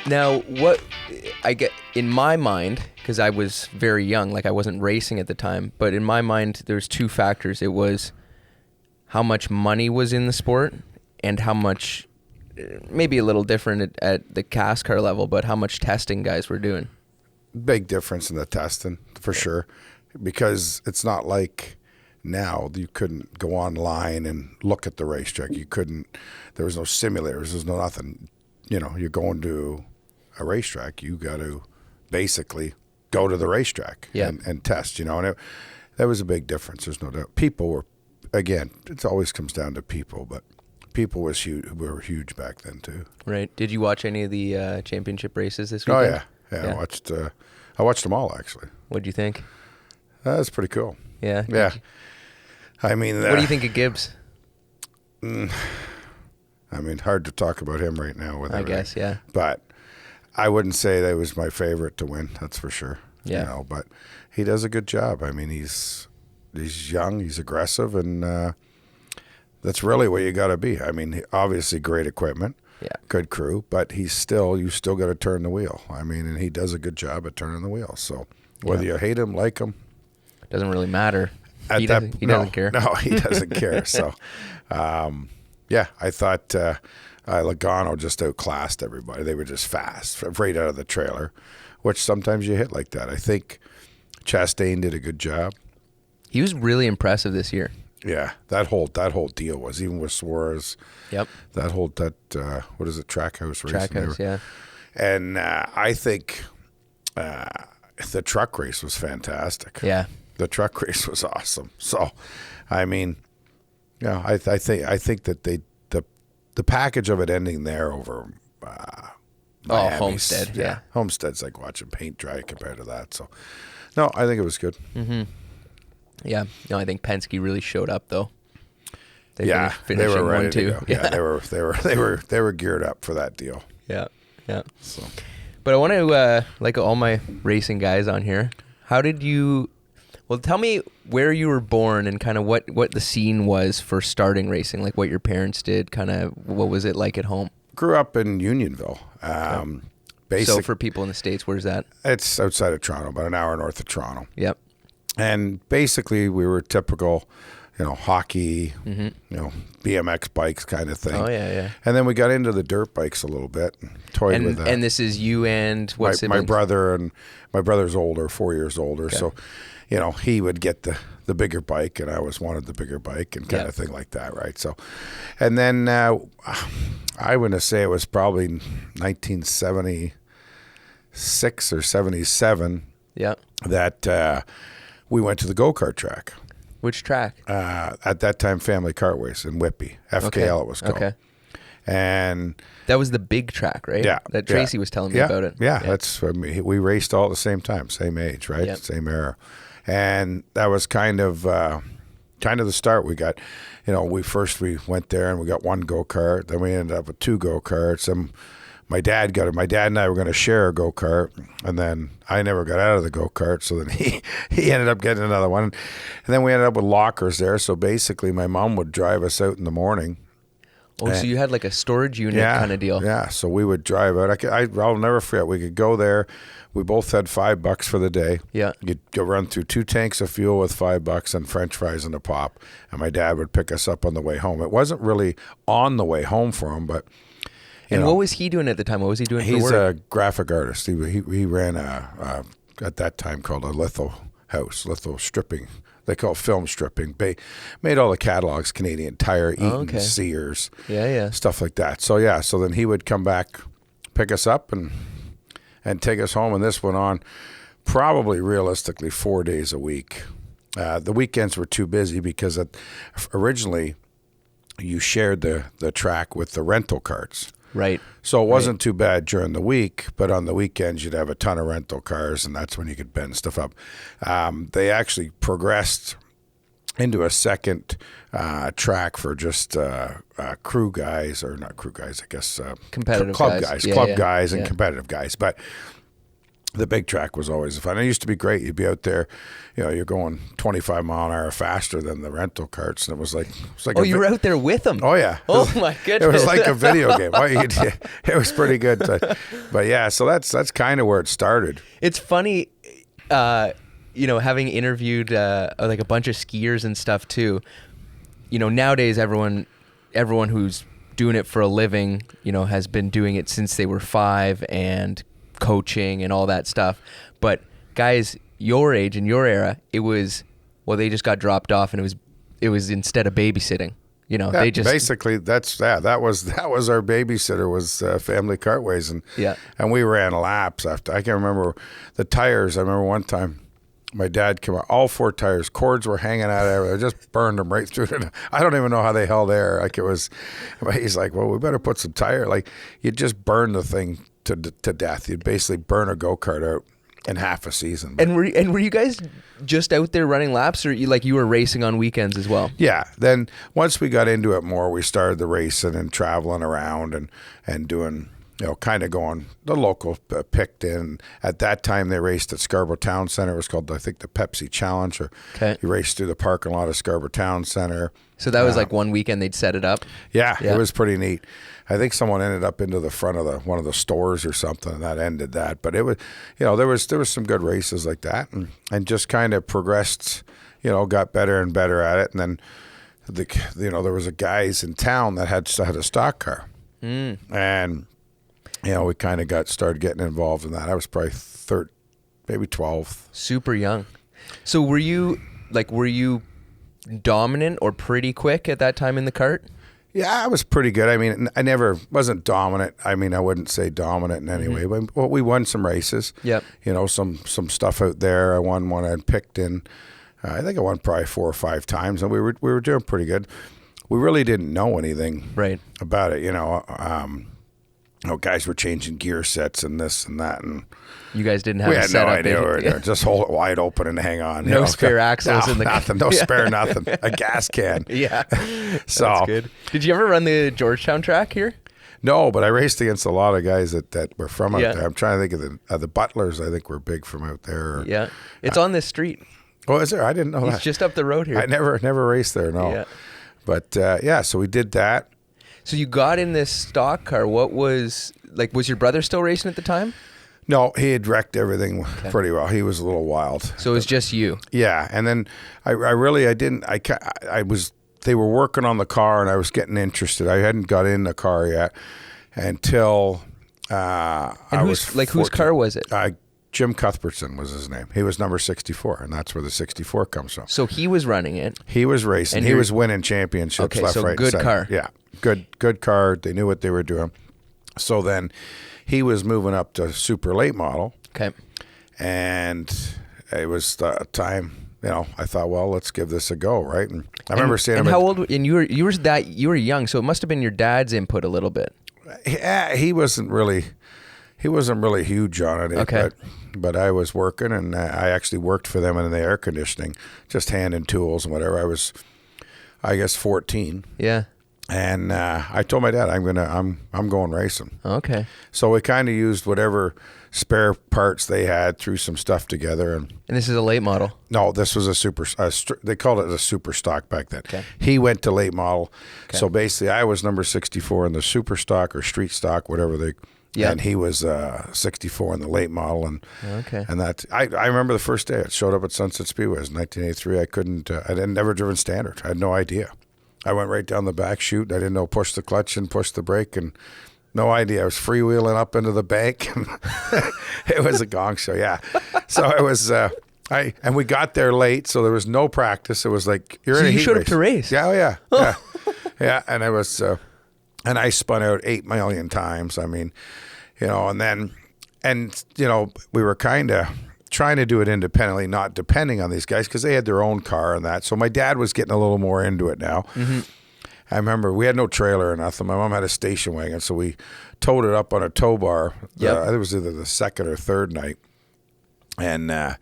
Now, what I get in my mind, because I was very young, like I wasn't racing at the time, but in my mind, there's two factors. It was how much money was in the sport and how much, maybe a little different at the cast car level, but how much testing guys were doing. Big difference in the testing, for sure, because it's not like now you couldn't go online and look at the racetrack. You couldn't, there was no simulators, there's no nothing. You know, you're going to a racetrack, you got to basically go to the racetrack and test, you know, and that was a big difference. There's no doubt. People were, again, it always comes down to people, but people were huge back then too. Right. Did you watch any of the championship races this weekend? Oh yeah. I watched them all actually. What'd you think? That's pretty cool. Yeah. Yeah. I mean, what do you think of Gibbs? I mean, hard to talk about him right now. I guess, yeah. But I wouldn't say that was my favorite to win. That's for sure. Yeah. You know, but he does a good job. I mean, he's young, he's aggressive, and that's really what you got to be. I mean, obviously great equipment, good crew, but you still got to turn the wheel. I mean, and he does a good job at turning the wheel. So whether you hate him, like him, doesn't really matter. He doesn't care. No, he doesn't care. So. Yeah, I thought Logano just outclassed everybody. They were just fast, right out of the trailer, which sometimes you hit like that. I think Chastain did a good job. He was really impressive this year. Yeah, that whole deal was, even with Suarez. Yep. What is it, Trackhouse racing? Trackhouse, yeah. And I think the truck race was fantastic. Yeah. The truck race was awesome. So, I mean... Yeah, I think that the package of it ending there over Homestead, yeah. Homestead's like watching paint dry compared to that. So, no, I think it was good. Mm-hmm. Yeah, no, I think Penske really showed up though. They were ready to go. Yeah, they were geared up for that deal. Yeah. So, but I want to like all my racing guys on here. How did you? Well, tell me where you were born and kind of what the scene was for starting racing, like what your parents did, kind of what was it like at home? Grew up in Unionville. So for people in the States, where's that? It's outside of Toronto, about an hour north of Toronto. Yep. And basically we were typical, hockey, BMX bikes kind of thing. Oh, yeah. And then we got into the dirt bikes a little bit and toyed with that. And this is you and what siblings? My brother, and my brother's older, 4 years older. Okay. So, he would get the bigger bike, and I always wanted the bigger bike and kind of thing like that, right? So, and then I would say it was probably 1976 or 77 that we went to the go-kart track. Which track? At that time, Family Kartways in Whitby. FKL it was called. Okay. And that was the big track, right? Yeah. That Tracy was telling me about it. Yeah, that's we raced all at the same time, same age, right? Yep. Same era. And that was kind of the start. We got, we went there and we got one go-kart. Then we ended up with two go-karts. And my dad and I were going to share a go-kart. And then I never got out of the go-kart. So then he ended up getting another one. And then we ended up with lockers there. So basically my mom would drive us out in the morning. Oh, so you had like a storage unit kind of deal. Yeah, so we would drive out. I'll never forget. We could go there. We both had $5 for the day. Yeah. You'd go run through 2 tanks of fuel with $5 and French fries and a pop. And my dad would pick us up on the way home. It wasn't really on the way home for him, but... And what was he doing at the time? What was he doing for work? He's a graphic artist. He ran at that time called a litho stripping. They call it film stripping. Made all the catalogs, Canadian Tire, Eaton, Sears, stuff like that. So so then he would come back, pick us up, and take us home. And this went on probably realistically 4 days a week. The weekends were too busy because originally you shared the track with the rental carts. Right. So it wasn't too bad during the week, but on the weekends you'd have a ton of rental cars, and that's when you could bend stuff up. They actually progressed into a second track for just crew guys, or not crew guys, I guess. Competitive club guys. Club guys and competitive guys. But the big track was always fun. It used to be great. You'd be out there, you're going 25 mile an hour faster than the rental carts, and it was like oh, you were out there with them? Oh yeah. Oh my goodness. It was like a video game. It was pretty good. But yeah, so that's kind of where it started. It's funny, having interviewed like a bunch of skiers and stuff too. Nowadays everyone who's doing it for a living, has been doing it since they were 5 and coaching and all that stuff. But guys your age and your era, it was, they just got dropped off, and it was instead of babysitting, they just basically that was our babysitter, was Family Cartways, and we ran laps after. I can remember the tires. I remember one time my dad came out, all 4 tires, cords were hanging out everywhere. I just burned them right through it. I don't even know how they held air. He's like, well, we better put some tire. Like, you just burn the thing to death. You'd basically burn a go-kart out in half a season. And were you guys just out there running laps, or you were racing on weekends as well? Yeah. Then once we got into it more, we started the racing and traveling around and doing, kind of going the local picked in. At that time, they raced at Scarborough Town Center. It was called, I think, the Pepsi Challenge. You raced through the parking lot of Scarborough Town Center. So that was like one weekend they'd set it up? Yeah, it was pretty neat. I think someone ended up into the front of one of the stores or something, and that ended that. But it was, there was some good races like that, and just kind of progressed, got better and better at it. And then, there was a guys in town that had a stock car, and we kind of started getting involved in that. I was probably maybe 12. Super young. So were you dominant or pretty quick at that time in the kart? Yeah, I was pretty good. I mean, I never wasn't dominant. I mean, I wouldn't say dominant in any way, but we won some races. Yep. Some stuff out there. I won one I'd picked in. I think I won probably 4 or 5 times, and we were doing pretty good. We really didn't know anything about it. Guys were changing gear sets and this and that, and you guys didn't have a setup. We had no idea. Just hold it wide open and hang on. No spare axles in the nothing. No spare nothing. A gas can. Yeah, so that's good. Did you ever run the Georgetown track here? No, but I raced against a lot of guys that were from out there. I'm trying to think of the Butlers. I think were big from out there. Yeah, it's on this street. Oh, is there? I didn't know that. It's just up the road here. I never raced there. No. Yeah. But so we did that. So you got in this stock car. What was was your brother still racing at the time? No, he had wrecked everything pretty well. He was a little wild. So it was just you. Yeah, and then I they were working on the car, and I was getting interested. I hadn't got in the car yet until whose car was it? Jim Cuthbertson was his name. He was number 64, and that's where the 64 comes from. So he was running it. He was racing. He was winning championships left, right, good and car. Yeah, good car. They knew what they were doing. So then he was moving up to super late model. Okay. And it was the time, I thought, well, let's give this a go, right? And I remember seeing him. And how old? And you were young, so it must have been your dad's input a little bit. Yeah, he wasn't really huge on it. Okay. But I was working, and I actually worked for them in the air conditioning, just handing tools and whatever. I was, I guess, 14. Yeah. And I told my dad, I'm going racing. Okay. So we kind of used whatever spare parts they had, threw some stuff together, and this is a late model. No, this was a super. They called it a super stock back then. Okay. He went to late model, so basically I was number 64 in the super stock or street stock, whatever they. Yeah. And he was 64 in the late model, and that I remember the first day it showed up at Sunset Speedway. It was 1983. I had never driven standard. I had no idea. I went right down the back chute. I didn't know push the clutch and push the brake, and no idea. I was freewheeling up into the bank. It was a gong show, yeah. So it was. And we got there late, so there was no practice. It was like you're in a heat race. You showed up to race. Yeah, yeah. Yeah. And it was. And I spun out 8 million times. I mean, and then, we were kind of trying to do it independently, not depending on these guys because they had their own car and that. So my dad was getting a little more into it now. Mm-hmm. I remember we had no trailer or nothing. My mom had a station wagon, so we towed it up on a tow bar. I think it was either the second or third night. And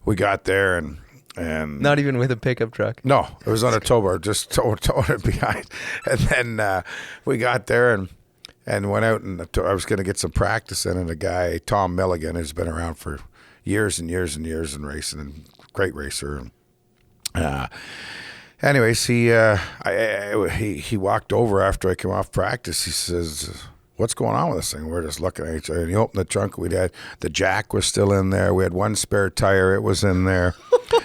we got there and not even with a pickup truck. No, it was on a tow bar, just towing it behind. And then we got there and and went out and I was going to get some practice in, and a guy, Tom Milligan, who's been around for years and years and years in racing, and great racer. Anyways, he walked over after I came off practice. He says, "What's going on with this thing?" We're just looking at each other. And he opened the trunk. The jack was still in there. We had one spare tire. It was in there.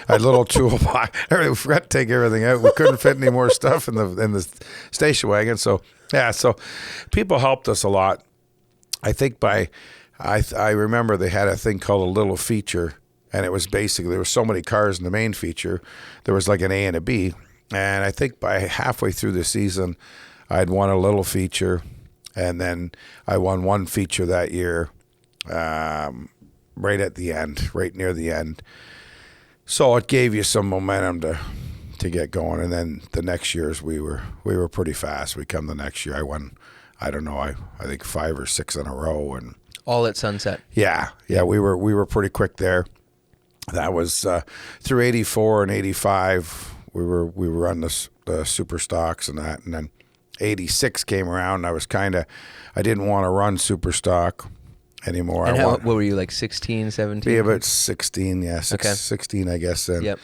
A little toolbox. We forgot to take everything out. We couldn't fit any more stuff in the station wagon. So yeah, so people helped us a lot. I think I remember they had a thing called a little feature, and it was basically, there were so many cars in the main feature. There was like an A and a B. And I think by halfway through the season, I'd won a little feature, and then I won one feature that year, right at the end, right near the end. So it gave you some momentum to get going. And then the next years we were pretty fast. We come the next year, I won, I don't know, I think 5 or 6 in a row, and all at Sunset. Yeah, we were pretty quick there. That was through 84 and 85. We were on the super stocks and that, and then 86 came around, and I didn't want to run super stock anymore. And what were you, like 16, 17? Be about 16, yeah, 16, I guess. And yep.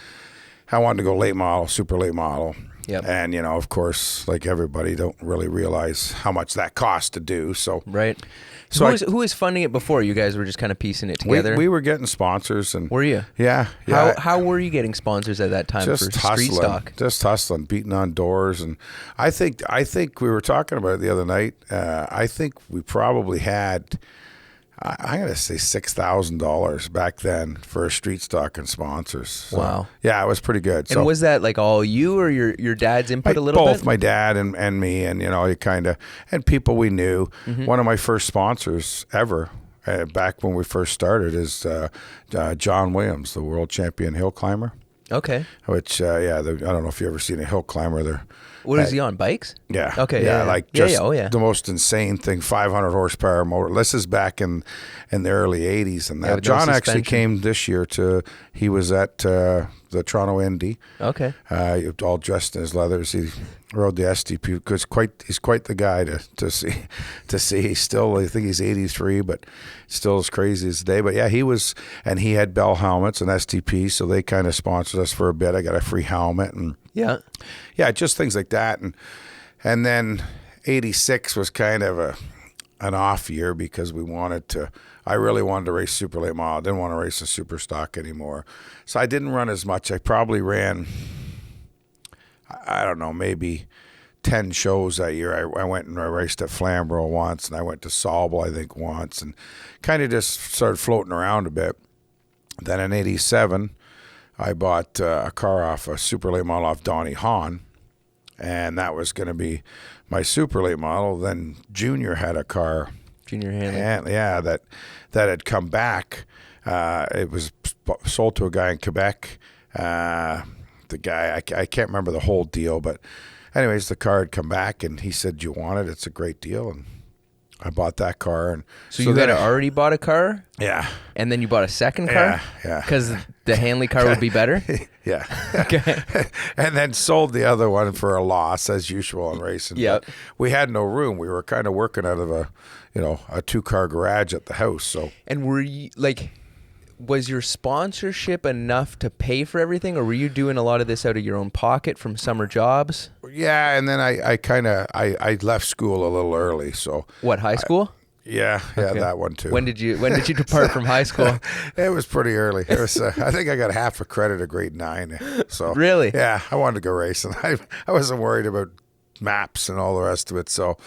I wanted to go late model, super late model. Yep. And, of course, like everybody, don't really realize how much that costs to do. So right. So who was funding it before? You guys were just kind of piecing it together? We were getting sponsors. And were you? Yeah. How were you getting sponsors at that time for street stock? Just hustling, beating on doors. And I think we were talking about it the other night. I think we probably had, I'm going to say $6,000 back then for a street stock and sponsors. So, wow. Yeah, it was pretty good. And was that like all you or your dad's input a little bit? Both my dad and me, and you kind of, and people we knew. Mm-hmm. One of my first sponsors ever, back when we first started, is John Williams, the world champion hill climber. Okay. Which I don't know if you ever seen a hill climber. What is he on, bikes? Yeah. Okay. Yeah, like just the most insane thing, 500 horsepower motor. This is back in the early 80s. And that. John actually came this year he was at the Toronto Indy. Okay. All dressed in his leathers. He rode the STP because he's quite the guy to see. He's still, I think he's 83, but still as crazy as today. But yeah, he was, and he had Bell helmets and STP, so they kind of sponsored us for a bit. I got a free helmet and yeah, just things like that. And then 86 was kind of an off year because I really wanted to race super late model. I didn't want to race a super stock anymore. So I didn't run as much. I probably ran, I don't know, maybe 10 shows that year. I went and I raced at Flamborough once, and I went to Sauble, I think, once, and kind of just started floating around a bit. Then in 87, I bought a car off a super late model off Donnie Hahn, and that was going to be my super late model. Then Junior had a car. Junior Hanley. Yeah, that had come back. It was sold to a guy in Quebec. The guy, I can't remember the whole deal, but anyways, the car had come back, and he said, "Do you want it? It's a great deal." And I bought that car. And so you had already bought a car? Yeah. And then you bought a second car? Yeah. Because the Hanley car would be better? Yeah. Okay. And then sold the other one for a loss, as usual in racing. Yeah. We had no room. We were kind of working out of a 2-car garage at the house. So. And were you, was your sponsorship enough to pay for everything, or were you doing a lot of this out of your own pocket from summer jobs? Yeah, and then I left school a little early. So. What, high school? Yeah, okay. That one too. When did you depart from high school? It was pretty early. It was I think I got half a credit at grade 9. So really? Yeah, I wanted to go racing. I wasn't worried about maps and all the rest of it. So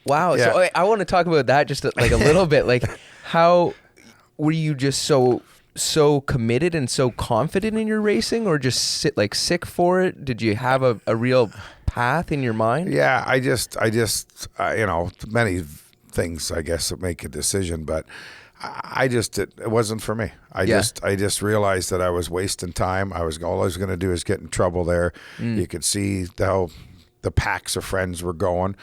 wow. Yeah. So I want to talk about that just a little bit. Like, how were you just so committed and so confident in your racing, or just sick for it? Did you have a real path in your mind? Yeah, I just many things, I guess, that make a decision, but it wasn't for me. I just realized that I was wasting time. All I was going to do is get in trouble there. You could see how the packs of friends were going.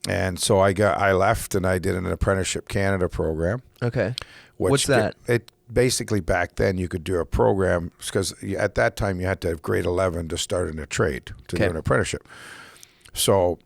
And so I left, and I did an Apprenticeship Canada program. Okay. What's that? It basically, back then, you could do a program because at that time you had to have grade 11 to start in a trade to do an apprenticeship. So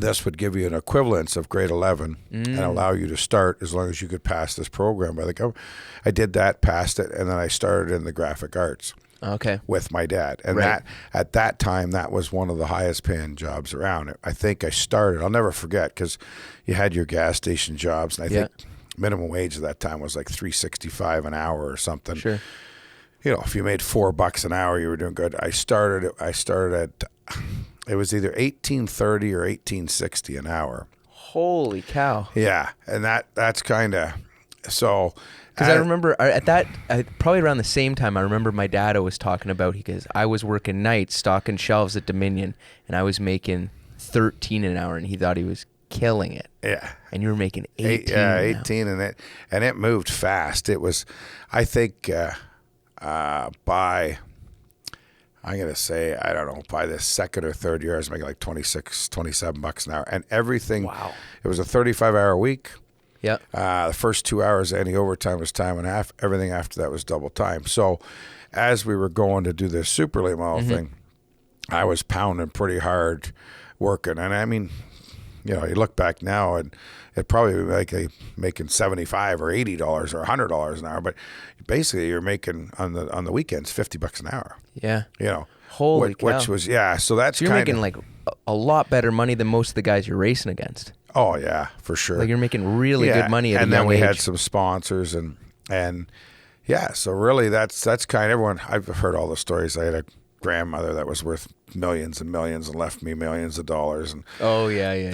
this would give you an equivalence of grade 11 and allow you to start as long as you could pass this program by the government. I did that, passed it, and then I started in the graphic arts. Okay. With my dad. And that at that time, that was one of the highest paying jobs around. I think I started, I'll never forget, because you had your gas station jobs, and I think minimum wage at that time was like $3.65 an hour or something. Sure. You know, if you made $4 an hour, you were doing good. I started at, it was either $18.30 or $18.60 an hour. Holy cow. Yeah. And that's kind of, so. Because I remember at that, probably around the same time, I remember my dad always talking about, because I was working nights stocking shelves at Dominion, and I was making $13 an hour, and he thought he was killing it. Yeah. And you were making 18. Yeah, 18, and it moved fast. It was, I think, by, I'm going to say, I don't know, by the second or third year, I was making like $26, $27 an hour, and everything. Wow. It was a 35-hour week. Yeah. The first 2 hours, any overtime was time and a half. Everything after that was double time. So as we were going to do this super late model thing, I was pounding pretty hard working. And I mean, you know, you look back now and it'd probably be like making $75 or $80 or $100 an hour. But basically you're making on the weekends $50 an hour. Yeah. You know. Holy cow. Which was, so that's you're making like a lot better money than most of the guys you're racing against. Oh yeah, for sure. Like you're making really good money at a young age. And then we had some sponsors and yeah, so really that's kind of everyone. I've heard all the stories. I had a grandmother that was worth millions and millions and left me millions of dollars. And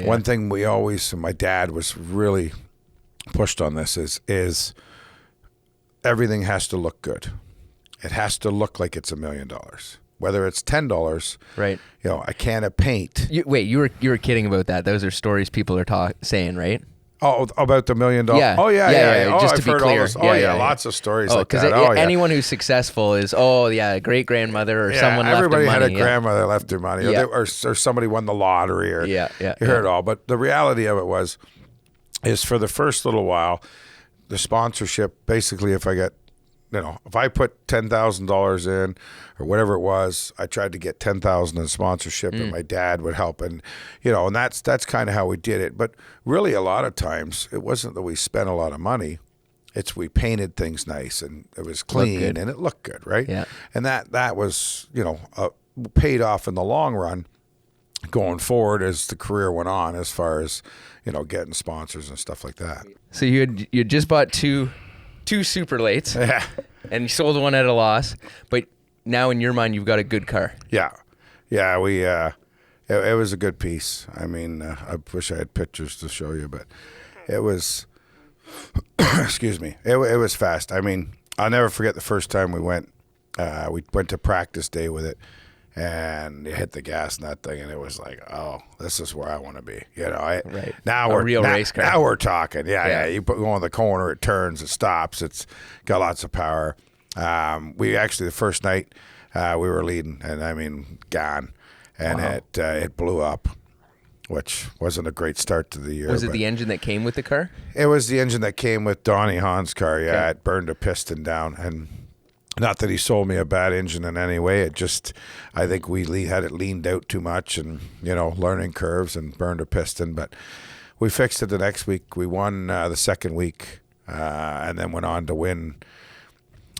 one thing we always, and my dad was really pushed on this is everything has to look good. It has to look like it's $1 million. Whether it's $10, right? You know, a can of paint. You were kidding about that. Those are stories people are saying, right? Oh, about the $1 million? Yeah. Oh, yeah. Oh, just I've to be heard clear. All this. Oh, yeah, lots of stories like that. Anyone who's successful is, great grandmother or someone left everybody money. Had a grandmother left their money, or somebody won the lottery, or you heard it all. But the reality of it is for the first little while, the sponsorship. Basically, if I put $10,000 in or whatever it was, I tried to get $10,000 in sponsorship, and my dad would help, and and that's kind of how we did it. But really, a lot of times, it wasn't that we spent a lot of money; it's we painted things nice and it was clean and it looked good, right? Yeah. And that was paid off in the long run, going forward as the career went on, as far as getting sponsors and stuff like that. So you just bought two super lates, and you sold one at a loss, but now in your mind you've got a good car. Yeah, we it was a good piece. I mean, I wish I had pictures to show you, but it was excuse me, it was fast. I mean, I'll never forget the first time we went to practice day with it, and you hit the gas in that thing, and it was like, oh, this is where I want to be. Right. Now we're real race car. Now we're talking. Yeah. You go in the corner, it turns, it stops. It's got lots of power. We actually, the first night, we were leading, and I mean, gone, and it blew up, which wasn't a great start to the year. Was it the engine that came with the car? It was the engine that came with Donnie Hahn's car. Yeah, okay. It burned a piston down, and not that he sold me a bad engine in any way. It just, I think we had it leaned out too much, and learning curves, and burned a piston. But we fixed it the next week. We won the second week, and then went on to win.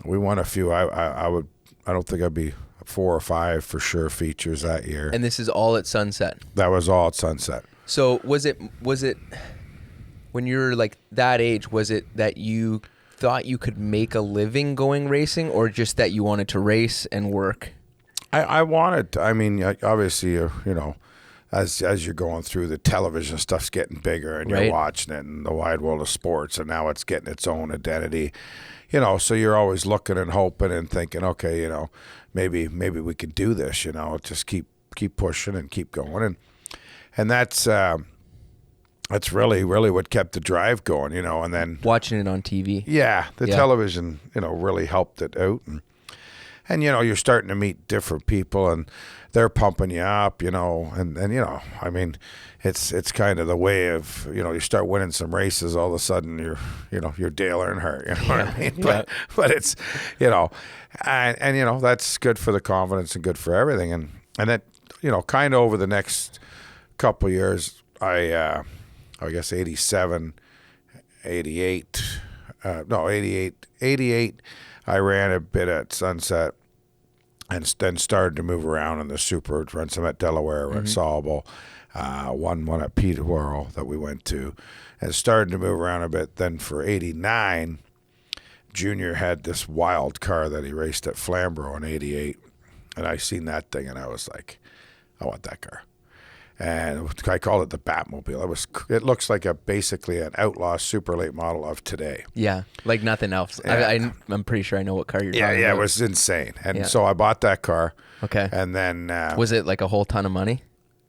We won a few. I don't think I'd be 4 or 5 for sure features that year. And this is all at Sunset. That was all at Sunset. So was it when you were like that age? Was it that you thought you could make a living going racing, or just that you wanted to race and work? I wanted. I mean, obviously, as you're going through, the television stuff's getting bigger, and you're watching it, and the wide world of sports, and now it's getting its own identity. So you're always looking and hoping and thinking, okay, maybe we could do this. Just keep pushing and keep going, and that's really what kept the drive going. And then watching it on TV. Yeah, the television, really helped it out, and you're starting to meet different people, and they're pumping you up, and I mean, it's kind of the way of, you start winning some races, all of a sudden you're Dale Earnhardt, what I mean? But it's, and that's good for the confidence and good for everything. And that, kind of over the next couple of years, I guess 87, 88, 88, I ran a bit at Sunset and then started to move around in the Super, run some at Delaware, at Sauble, one at Peterborough that we went to, and started to move around a bit. Then for 89, Junior had this wild car that he raced at Flamborough in 88, and I seen that thing, and I was like, I want that car. And I called it the Batmobile. It looks like basically an outlaw super late model of today. Yeah, like nothing else. Yeah. I'm pretty sure I know what car you're talking about. Yeah, it was insane. And so I bought that car. Okay. And then was it like a whole ton of money?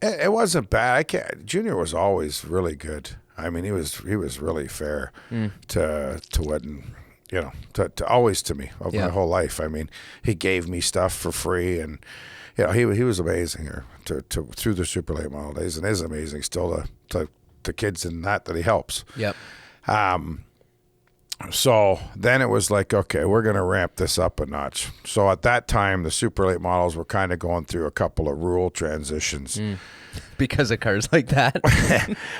It wasn't bad. Junior was always really good. I mean, he was really fair to what, to always to me of my whole life. I mean, he gave me stuff for free, and he was amazing here through the super late model days, and is amazing still to kids in that he helps. Yep. So then it was like, okay, we're going to ramp this up a notch. So at that time, the super late models were kind of going through a couple of rule transitions. Because of cars like that?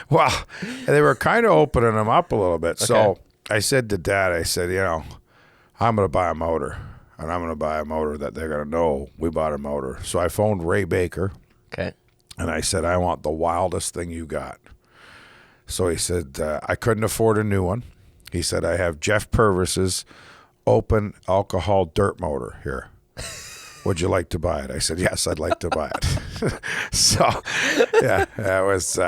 Well, they were kind of opening them up a little bit. Okay. So I said to Dad, I'm going to buy a motor, and I'm going to buy a motor that they're going to know we bought a motor. So I phoned Ray Baker. Okay. And I said, I want the wildest thing you got. So he said, I couldn't afford a new one. He said, I have Jeff Purvis's open alcohol dirt motor here. Would you like to buy it? I said, yes, I'd like to buy it. So, yeah, it was.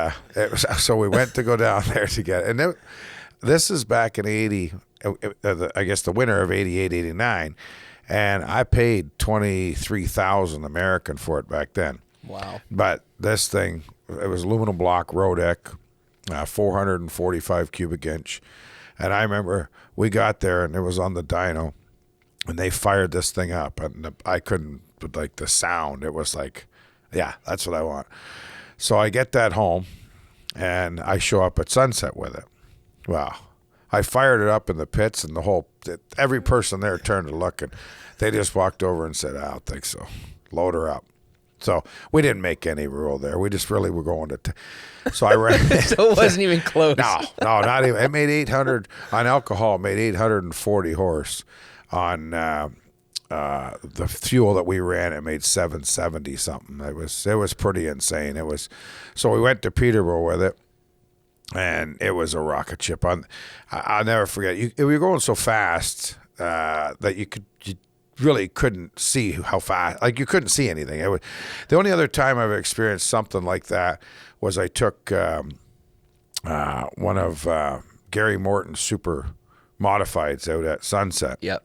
So we went to go down there to get it. And this is back in 80, I guess the winter of 88, 89. And I paid $23,000 American for it back then. Wow. But this thing, it was aluminum block Rodeck, 445 cubic inch. And I remember we got there, and it was on the dyno, and they fired this thing up, and I couldn't, like the sound, it was like, yeah, that's what I want. So I get that home, and I show up at Sunset with it. Wow. I fired it up in the pits, and every person there turned to look, and they just walked over and said, I don't think so. Load her up. So we didn't make any rule there. We just really were going to. So I ran. So it wasn't even close. No, not even. It made 800 on alcohol. It made 840 horse on the fuel that we ran. It made 770 something. It was pretty insane. It was. So we went to Peterborough with it, and it was a rocket ship. I'll never forget. We were going so fast that you really couldn't see how fast, like you couldn't see anything. The only other time I've experienced something like that was I took one of Gary Morton's super modifieds out at Sunset. Yep.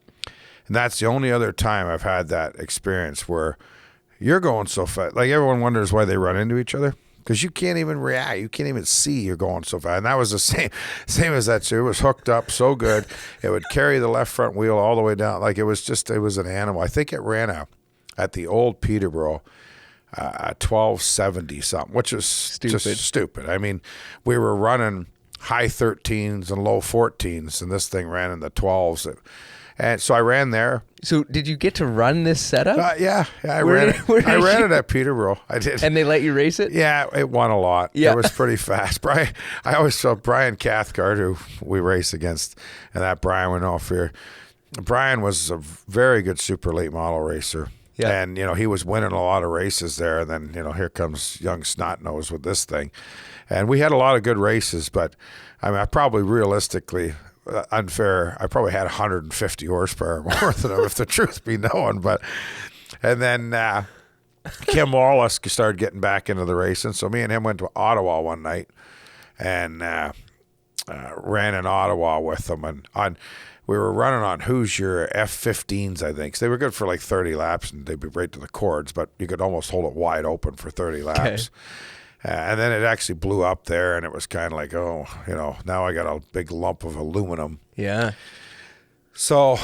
And that's the only other time I've had that experience where you're going so fast. Like everyone wonders why they run into each other. Because you can't even react. You can't even see you're going so fast. And that was the same as that. So it was hooked up so good. It would carry the left front wheel all the way down. Like it was an animal. I think it ran at the old Peterborough 1270 something, which is just stupid. I mean, we were running high 13s and low 14s, and this thing ran in the 12s. And so I ran there. So did you get to run this setup? Yeah, I ran it at Peterborough. I did. And they let you race it? Yeah, it won a lot. Yeah. It was pretty fast. I always saw Brian Cathcart, who we race against, and that Brian went off here. Brian was a very good super late model racer. Yeah. And, he was winning a lot of races there. And then, here comes young Snotnose with this thing. And we had a lot of good races, but I mean, I probably realistically... unfair. I probably had 150 horsepower more than him, if the truth be known. And then Kim Wallace started getting back into the racing. So me and him went to Ottawa one night and ran in Ottawa with them. And we were running on Hoosier F15s, I think. So they were good for like 30 laps, and they'd be right to the cords, but you could almost hold it wide open for 30 laps. Okay. And then it actually blew up there, and it was kind of like, now I got a big lump of aluminum. Yeah. So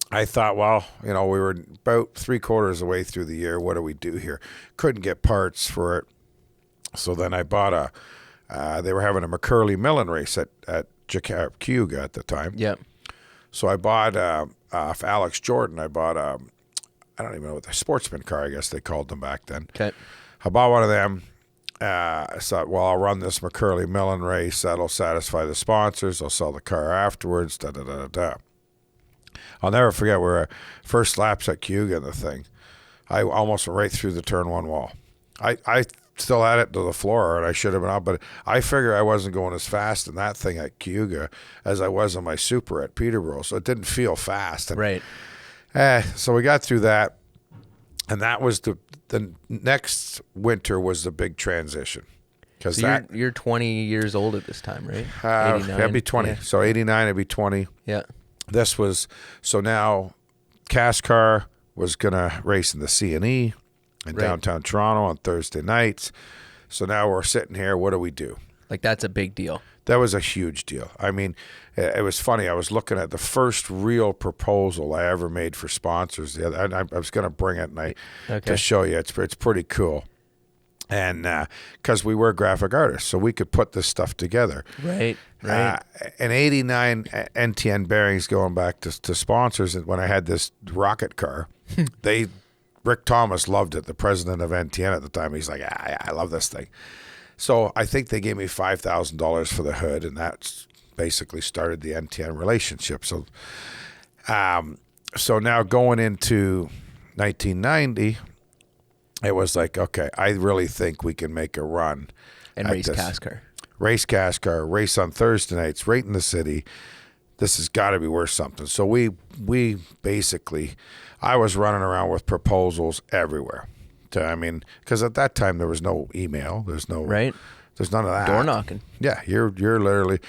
I thought, well, we were about 3/4 of the way through the year. What do we do here? Couldn't get parts for it. So then I bought they were having a McCurley Millen race at Cayuga at the time. Yep. So I bought, for Alex Jordan, I bought, I don't even know what the sportsman car, I guess they called them back then. Okay. I bought one of them, So, well, I'll run this McCurley Millen race. That'll satisfy the sponsors. I'll sell the car afterwards. Da da da da. I'll never forget where first laps at Cayuga in the thing. I almost went right through the turn one wall. I still had it to the floor, and I should have been out, but I figure I wasn't going as fast in that thing at Cayuga as I was in my Super at Peterborough, so it didn't feel fast. And, right. So we got through that, and that was the next winter was the big transition. So you're 20 years old at this time, right? 89. I'd be 20. Yeah. So 89, I'd be 20. Yeah. This was, so now CASCAR was going to race in the C&E in downtown Toronto on Thursday nights. So now we're sitting here. What do we do? Like, that's a big deal. That was a huge deal. I mean, it was funny. I was looking at the first real proposal I ever made for sponsors. I was going to bring it to show you. It's pretty cool. And because we were graphic artists, so we could put this stuff together. Right. In 89, NTN bearings, going back to sponsors, when I had this rocket car, Rick Thomas loved it, the president of NTN at the time. He's like, I love this thing. So I think they gave me $5,000 for the hood, and that's basically started the NTN relationship. So, so now going into 1990, it was like, okay, I really think we can make a run. And race CASCAR. Race CASCAR, race on Thursday nights, right in the city. This has got to be worth something. So we basically, I was running around with proposals everywhere. Because at that time there was no email, there's none of that. Door knocking. Yeah, you're literally,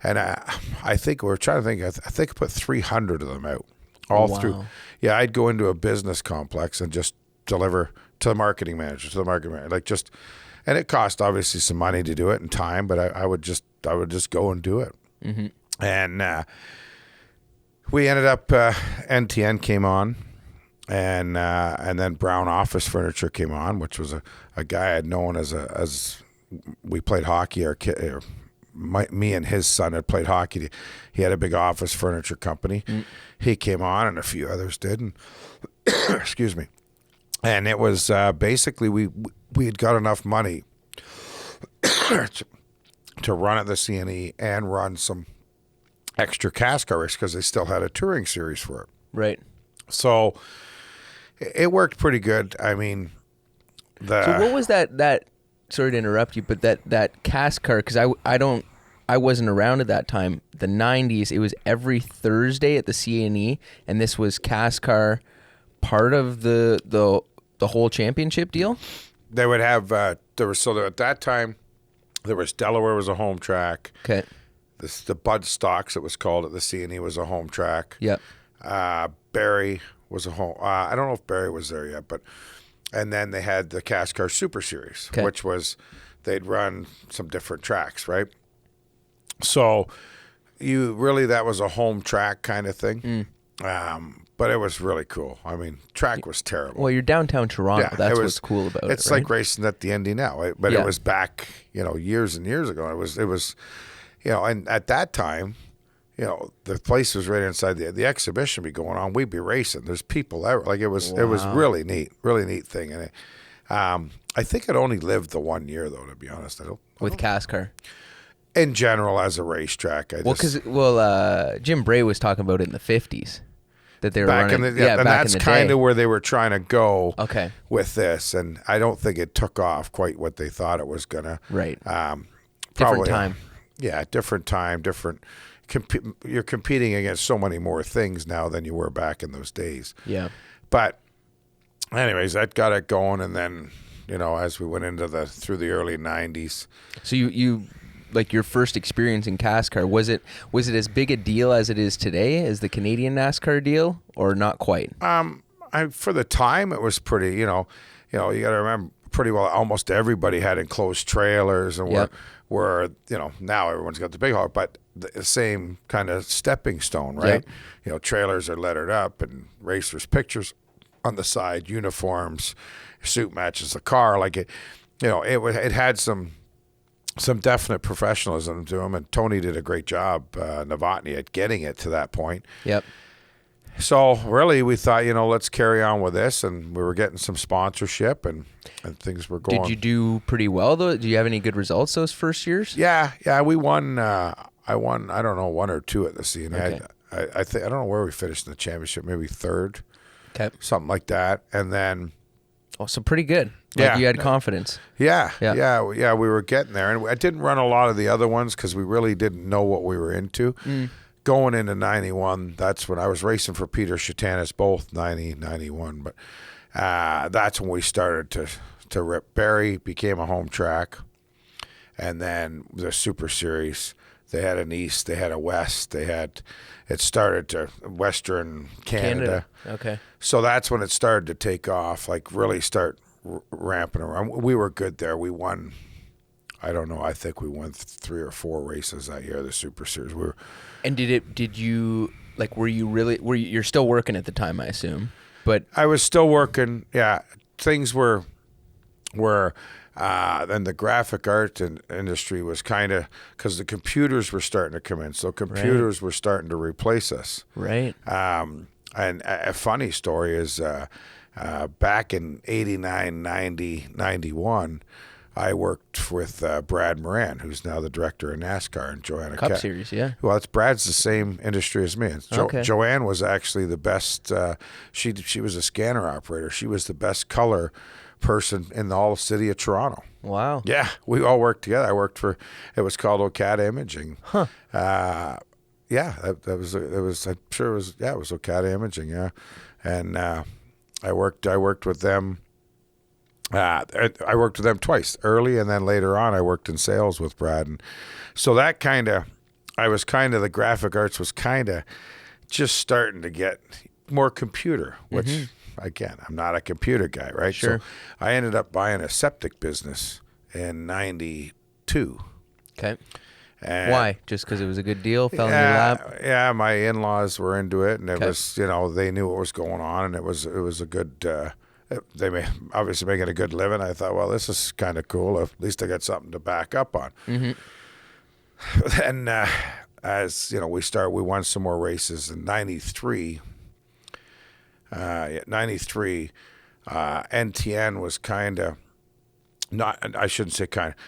and I think we're trying to think. I think I put 300 of them out all through. Yeah, I'd go into a business complex and just deliver to the marketing manager, and it cost obviously some money to do it and time, but I would just go and do it. Mm-hmm. And we ended up, NTN came on. And then Brown Office Furniture came on, which was a guy I'd known as we played hockey. Me and his son had played hockey. He had a big office furniture company. He came on, and a few others did. And excuse me. And it was basically we had got enough money to run at the CNE and run some extra CASCAR races because they still had a touring series for it. Right. So it worked pretty good. I mean, so what was that? Sorry to interrupt you, but that CASCAR, because I wasn't around at that time. The 90s, it was every Thursday at the CNE, and this was CASCAR part of the whole championship deal. They would have at that time there was Delaware was a home track. Okay. The Bud Stocks, it was called at the CNE, was a home track. Yep. Barrie was a home. I don't know if Barrie was there yet, and then they had the CASCAR Super Series, which was they'd run some different tracks, right? So that was a home track kind of thing. But it was really cool. I mean, track was terrible. Well, you're downtown Toronto. Yeah, that's what's cool about it. It's like racing at the Indy now, but it was back, years and years ago. It was, and at that time, the place was right inside the exhibition be going on. We'd be racing. There's people there. Like it was really neat thing. And I think it only lived the 1 year though, to be honest. With CASCAR. In general, as a racetrack, Jim Bray was talking about it in the 50s that they were running. And that's kind of where they were trying to go. With this, and I don't think it took off quite what they thought it was gonna. Right. Different time. Yeah, different time, different. You're competing against so many more things now than you were back in those days. Yeah. But anyways, that got it going, and then as we went through the early 90s. So you like your first experience in CASCAR, was it as big a deal as it is today as the Canadian NASCAR deal, or not quite? For the time it was pretty. You got to remember, pretty well almost everybody had enclosed trailers, and where now everyone's got the big haul, but the same kind of stepping stone, right? Yep. Trailers are lettered up and racers' pictures on the side, uniforms, suit matches the car. Like it had some definite professionalism to them, and Tony did a great job, Novotny, at getting it to that point. Yep. So really, we thought, let's carry on with this, and we were getting some sponsorship, and things were going. Did you do pretty well though? Do you have any good results those first years? Yeah, we won. I won. I don't know, 1 or 2 at the scene. Okay. I think I don't know where we finished in the championship. Maybe 3rd. Okay. Something like that, and then. Oh, so pretty good. Like you had confidence. Yeah. We were getting there, and I didn't run a lot of the other ones because we really didn't know what we were into. Going into 91, that's when I was racing for Peter Shatanis, both 90, 91. But that's when we started to rip. Barrie became a home track, and then the Super Series. They had an East, they had a West, it started to Western Canada. Okay. So that's when it started to take off, like really start ramping around. We were good there. We won, I don't know, I think we won 3 or 4 races that year, the Super Series. And you're still working at the time, I assume, but. I was still working. Yeah. Things were then the graphic art industry was kind of, because the computers were starting to come in. So computers were starting to replace us. Right. And a funny story is back in 89, 90, 91, I worked with Brad Moran, who's now the director of NASCAR, and Joanna Cup Series, yeah. Well, Brad's the same industry as me. Okay. Joanne was actually the best. She was a scanner operator. She was the best color person in the whole city of Toronto. Wow. Yeah, we all worked together. I worked for, it was called Okada Imaging. Huh. It was I'm sure it was Okada Imaging, yeah. And I worked with them. I worked with them twice, early, and then later on I worked in sales with Brad. And so that the graphic arts was kind of just starting to get more computer, which again, I'm not a computer guy, right? Sure. So I ended up buying a septic business in 92. Okay. And why? Just because it was a good deal? Fell in your lap? Yeah, my in-laws were into it, and it was, they knew what was going on, and it was a good, they obviously making a good living. I thought, well, this is kind of cool. At least I got something to back up on. Then, as we won some more races in 93. 93, NTN was kind of not. I shouldn't say kind of.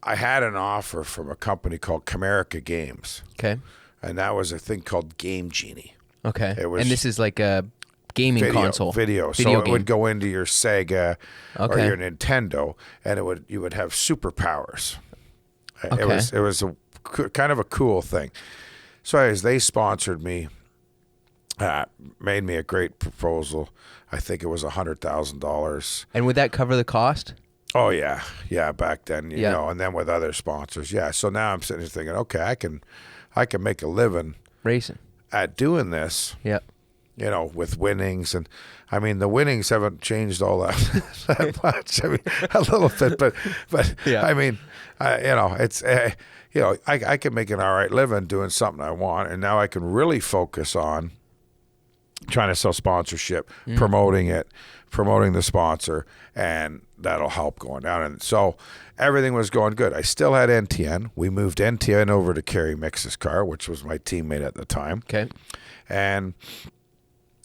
I had an offer from a company called Comerica Games. Okay. And that was a thing called Game Genie. Okay. And this is like a gaming console. Video. So game. It would go into your Sega or Okay. your Nintendo, and you would have superpowers. Okay. It was a kind of a cool thing. So anyways, they sponsored me. Made me a great proposal. I think it was $100,000. And would that cover the cost? Oh yeah, back then, you know, and then with other sponsors, yeah. So now I'm sitting here thinking, okay, I can make a living racing at doing this. Yeah. With winnings, and I mean the winnings haven't changed all that much. I mean a little bit, but yeah. I mean, it's I can make an all right living doing something I want, and now I can really focus on trying to sell sponsorship, promoting the sponsor, and that'll help going down. And so everything was going good. I still had NTN. We moved NTN over to Kerry Mix's car, which was my teammate at the time. Okay. And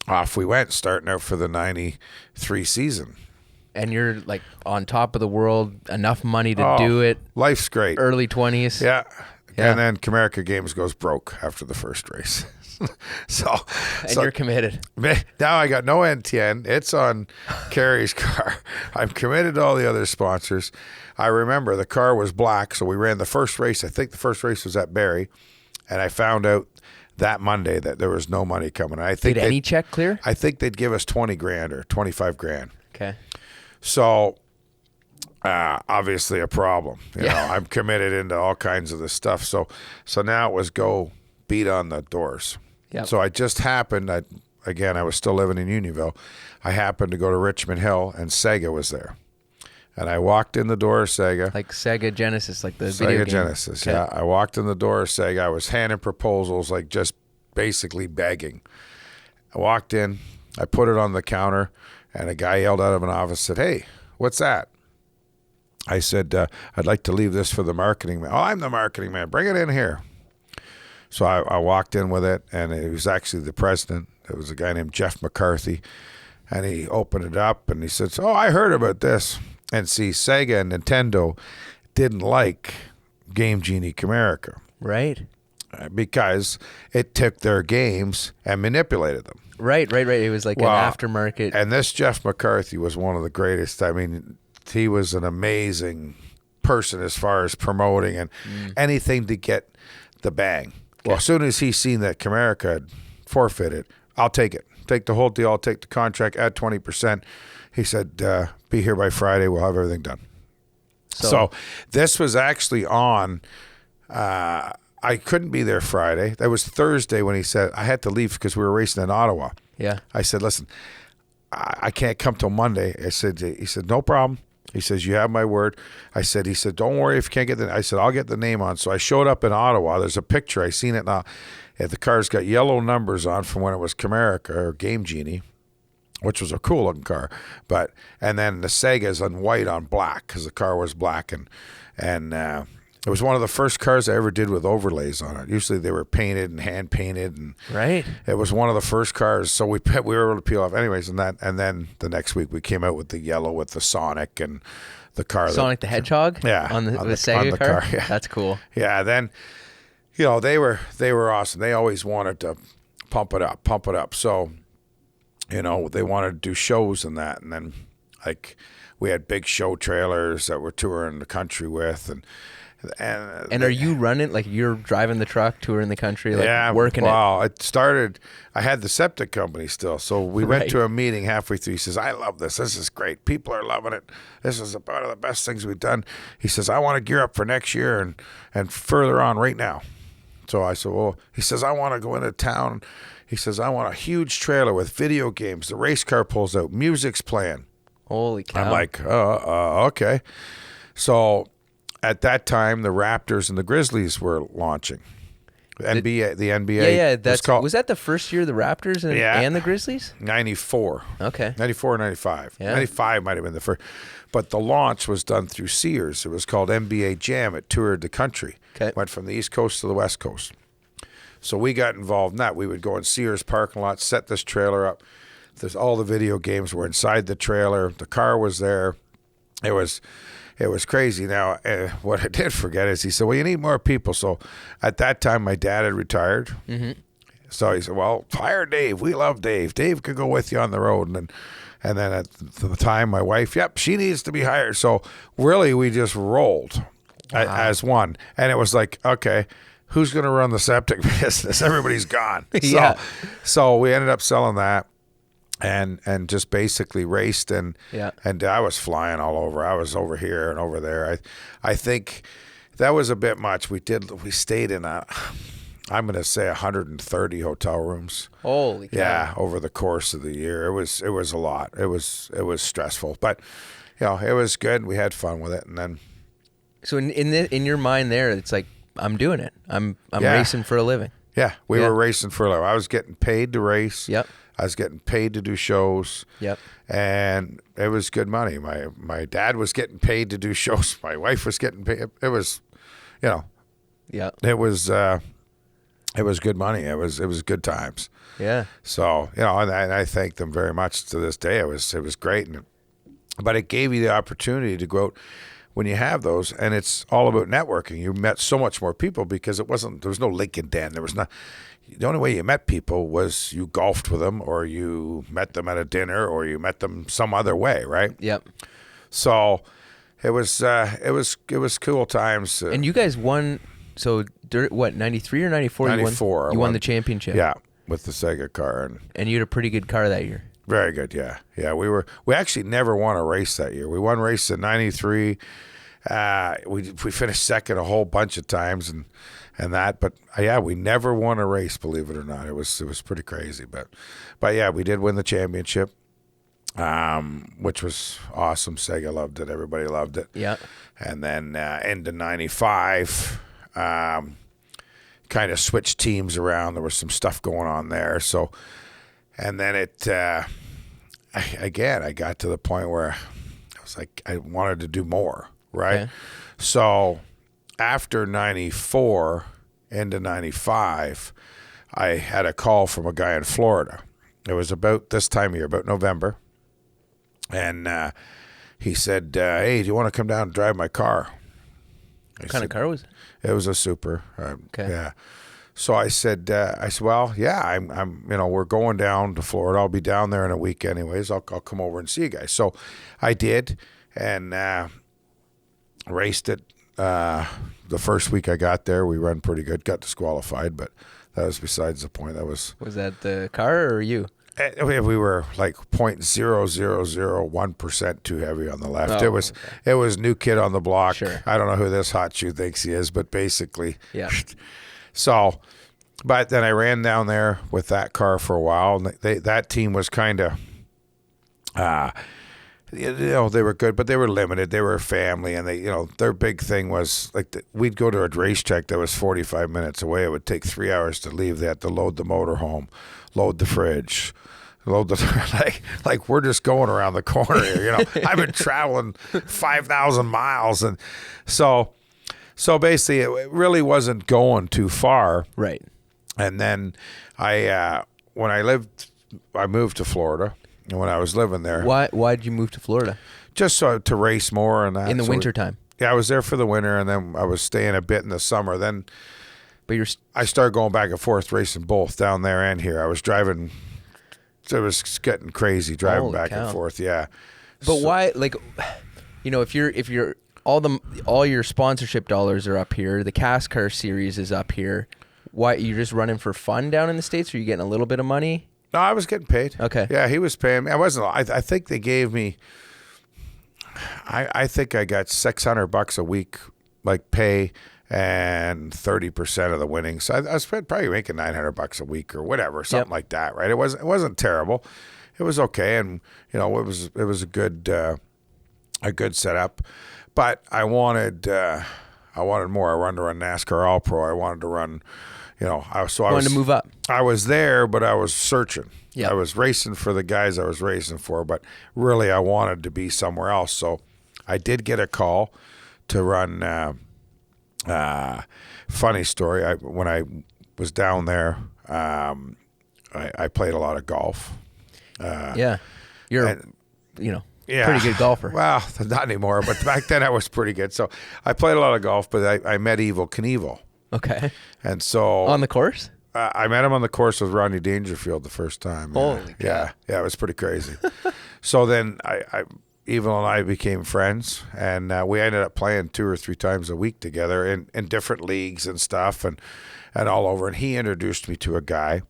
off we went, starting out for the 93 season. And you're like on top of the world, enough money to do it. Life's great. Early 20s. Yeah. And then Comerica Games goes broke after the first race. So you're committed. Now I got no NTN. It's on Kerry's car. I'm committed to all the other sponsors. I remember the car was black, so we ran the first race. I think the first race was at Barrie, and I found out that Monday that there was no money coming. I think Did any check clear? I think they'd give us $20,000 or $25,000. Okay. So obviously a problem. You know, I'm committed into all kinds of this stuff. So now it was go beat on the doors. Yep. So I just happened, I was still living in Unionville. I happened to go to Richmond Hill, and Sega was there. And I walked in the door of Sega. Like Sega Genesis, like the video game. Sega Genesis, yeah. I walked in the door of Sega. I was handing proposals, like just basically begging. I walked in. I put it on the counter, and a guy yelled out of an office, said, "Hey, what's that?" I said, "I'd like to leave this for the marketing man." "Oh, I'm the marketing man. Bring it in here." So I walked in with it, and it was actually the president. It was a guy named Jeff McCarthy, and he opened it up, and he said, "Oh, I heard about this." And see, Sega and Nintendo didn't like Game Genie Comerica. Right. Because it took their games and manipulated them. Right. It was like an aftermarket. And this Jeff McCarthy was one of the greatest. I mean, he was an amazing person as far as promoting and anything to get the bang. Okay. Well, as soon as he seen that Comerica had forfeited, I'll take it. Take the whole deal. I'll take the contract, add 20%. He said, be here by Friday. We'll have everything done. So this was actually on... I couldn't be there Friday. That was Thursday when he said I had to leave because we were racing in Ottawa. Yeah. I said, listen, I can't come till Monday. He said, no problem. He says, you have my word. He said, don't worry if you can't get the. I said, I'll get the name on. So I showed up in Ottawa. There's a picture. I seen it now. The car's got yellow numbers on from when it was Comerica or Game Genie, which was a cool looking car. And then the Sega's on white on black because the car was black and it was one of the first cars I ever did with overlays on it. Usually they were painted and hand painted, and right. It was one of the first cars, so we were able to peel off. Anyways, and then the next week we came out with the yellow with the Sonic and the car. Sonic the Hedgehog. Yeah, on the Sega car. Yeah. That's cool. Yeah. Then, they were awesome. They always wanted to pump it up. So, they wanted to do shows and that, and then like we had big show trailers that we're touring the country with, and are you running, like you're driving the truck, touring the country, like working it started, I had the septic company still. So we went to a meeting halfway through. He says, I love this. This is great. People are loving it. This is about the best things we've done. He says, I want to gear up for next year and further on right now. So I said, well, he says, I want to go into town. He says, I want a huge trailer with video games. The race car pulls out. Music's playing. Holy cow. I'm like, okay. So at that time, the Raptors and the Grizzlies were launching. The NBA. Yeah. Was that the first year of the Raptors and the Grizzlies? 94. Okay. 94 or 95. Yeah. 95 might have been the first. But the launch was done through Sears. It was called NBA Jam. It toured the country. Okay. Went from the East Coast to the West Coast. So we got involved in that. We would go in Sears parking lot, set this trailer up. All the video games were inside the trailer. The car was there. It was crazy. Now, what I did forget is he said, well, you need more people. So at that time, my dad had retired. Mm-hmm. So he said, well, hire Dave. We love Dave. Dave could go with you on the road. And then at the time, my wife, she needs to be hired. So really, we just rolled as one. And it was like, okay, who's going to run the septic business? Everybody's gone. Yeah. So we ended up selling that. And just basically raced and I was flying all over. I was over here and over there. I think that was a bit much. We stayed in I'm going to say 130 hotel rooms. Holy cow. Yeah, over the course of the year. It was a lot. It was stressful, but it was good. We had fun with it, and then. So in your mind there, it's like I'm doing it. I'm racing for a living. Yeah, we were racing for a living. I was getting paid to race. Yep. I was getting paid to do shows. Yep. And it was good money. My dad was getting paid to do shows. My wife was getting paid. It was, Yeah. It was good money. It was good times. Yeah. So, and I thank them very much to this day. It was great. But it gave you the opportunity to go out when you have those, and it's all about networking. You met so much more people because there was no Lincoln Den. There was not. The only way you met people was you golfed with them, or you met them at a dinner, or you met them some other way, right? Yep. So it was cool times. And you guys won. So what? 93 or 94? 94. You won the championship. Yeah, with the Sega car, and you had a pretty good car that year. Very good. Yeah. We actually never won a race that year. We won race in 93. We finished second a whole bunch of times and that, but we never won a race, believe it or not. It was pretty crazy, but yeah, we did win the championship, which was awesome. Sega loved it. Everybody loved it. Yeah. And then into 95, kind of switched teams around. There was some stuff going on there. So, and then I got to the point where I was like, I wanted to do more. Right. Okay. So after 94, into 95, I had a call from a guy in Florida. It was about this time of year, about November. And he said, hey, do you want to come down and drive my car? What kind of car was it? It was a Super. Okay. Yeah. So I said, well, yeah, I'm, we're going down to Florida. I'll be down there in a week anyways. I'll come over and see you guys. So I did, and raced it. The first week I got there, we run pretty good. Got disqualified, but that was besides the point. Was that the car or you? We were like 0.0001% too heavy on the left. Oh, it was new kid on the block. Sure. I don't know who this hot shoe thinks he is, but basically, yeah. So, but then I ran down there with that car for a while, and that team was kind of, they were good, but they were limited. They were a family, and their big thing was like we'd go to a racetrack that was 45 minutes away. It would take 3 hours to leave. They had to load the motorhome, load the fridge, load the like we're just going around the corner here. I've been traveling 5,000 miles, and so basically it really wasn't going too far. Right. And then I moved to Florida. And when I was living there. Why did you move to Florida? Just to race more and that. In the wintertime? Yeah, I was there for the winter, and then I was staying a bit in the summer. Then I started going back and forth racing both down there and here. I was driving. It was getting crazy driving Holy back cow. and forth. Yeah. But why, if you're all your sponsorship dollars are up here, the CASCAR series is up here. Why, you're just running for fun down in the States? Or are you getting a little bit of money? No, I was getting paid. Okay. Yeah, he was paying me. I wasn't. I think they gave me. I think I got $600 a week, like pay, and 30% of the winnings. So I was probably making $900 a week or whatever, something like that, right? It wasn't terrible. It was okay, and it was a good setup. But I wanted more. I wanted to run NASCAR All Pro. I wanted to run. I wanted to move up. I was there, but I was searching. Yeah. I was racing for the guys I was racing for, but really I wanted to be somewhere else. So I did get a call to run. Funny story. When I was down there, I played a lot of golf. Yeah. You're, Yeah. pretty good golfer. Well, not anymore, but back then I was pretty good. So I played a lot of golf, but I met Evel Knievel. Okay. And so on the course? I met him on the course with Rodney Dangerfield the first time. Holy yeah, it was pretty crazy. So then Evel and I became friends, and we ended up playing 2 or 3 times a week together in different leagues and stuff, and all over. And he introduced me to a guy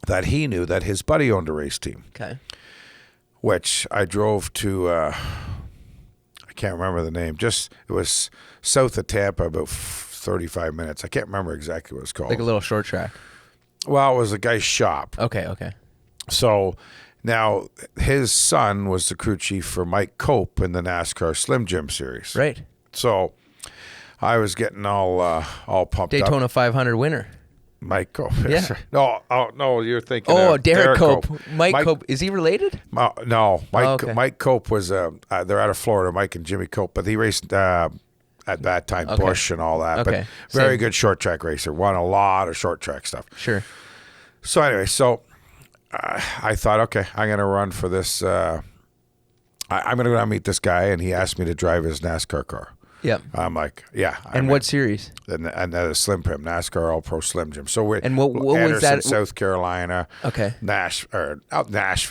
that he knew that his buddy owned a race team. Okay. Which I drove to. I can't remember the name. It was south of Tampa, about 35 minutes. I can't remember exactly what it's called. Like a little short track. Well, it was a guy's shop. Okay. So now his son was the crew chief for Mike Cope in the NASCAR Slim Jim Series. Right. So I was getting all pumped up. Daytona 500 winner. Mike Cope. Yeah. No, you're thinking. Derek Cope. Mike Cope. Is he related? No, Mike. Okay. Mike Cope was. They're out of Florida. Mike and Jimmy Cope, but he raced at that time Busch and all that. Okay. But very good short track racer. Won a lot of short track stuff. Sure. So anyway, I thought, okay, I'm going to run for this. I'm going to go down and meet this guy, and he asked me to drive his NASCAR car. Yep. I'm like, yeah. And what series? And that is Slim Jim, NASCAR All Pro Slim Jim. So we're and what was that? South Carolina. Okay. Nashville,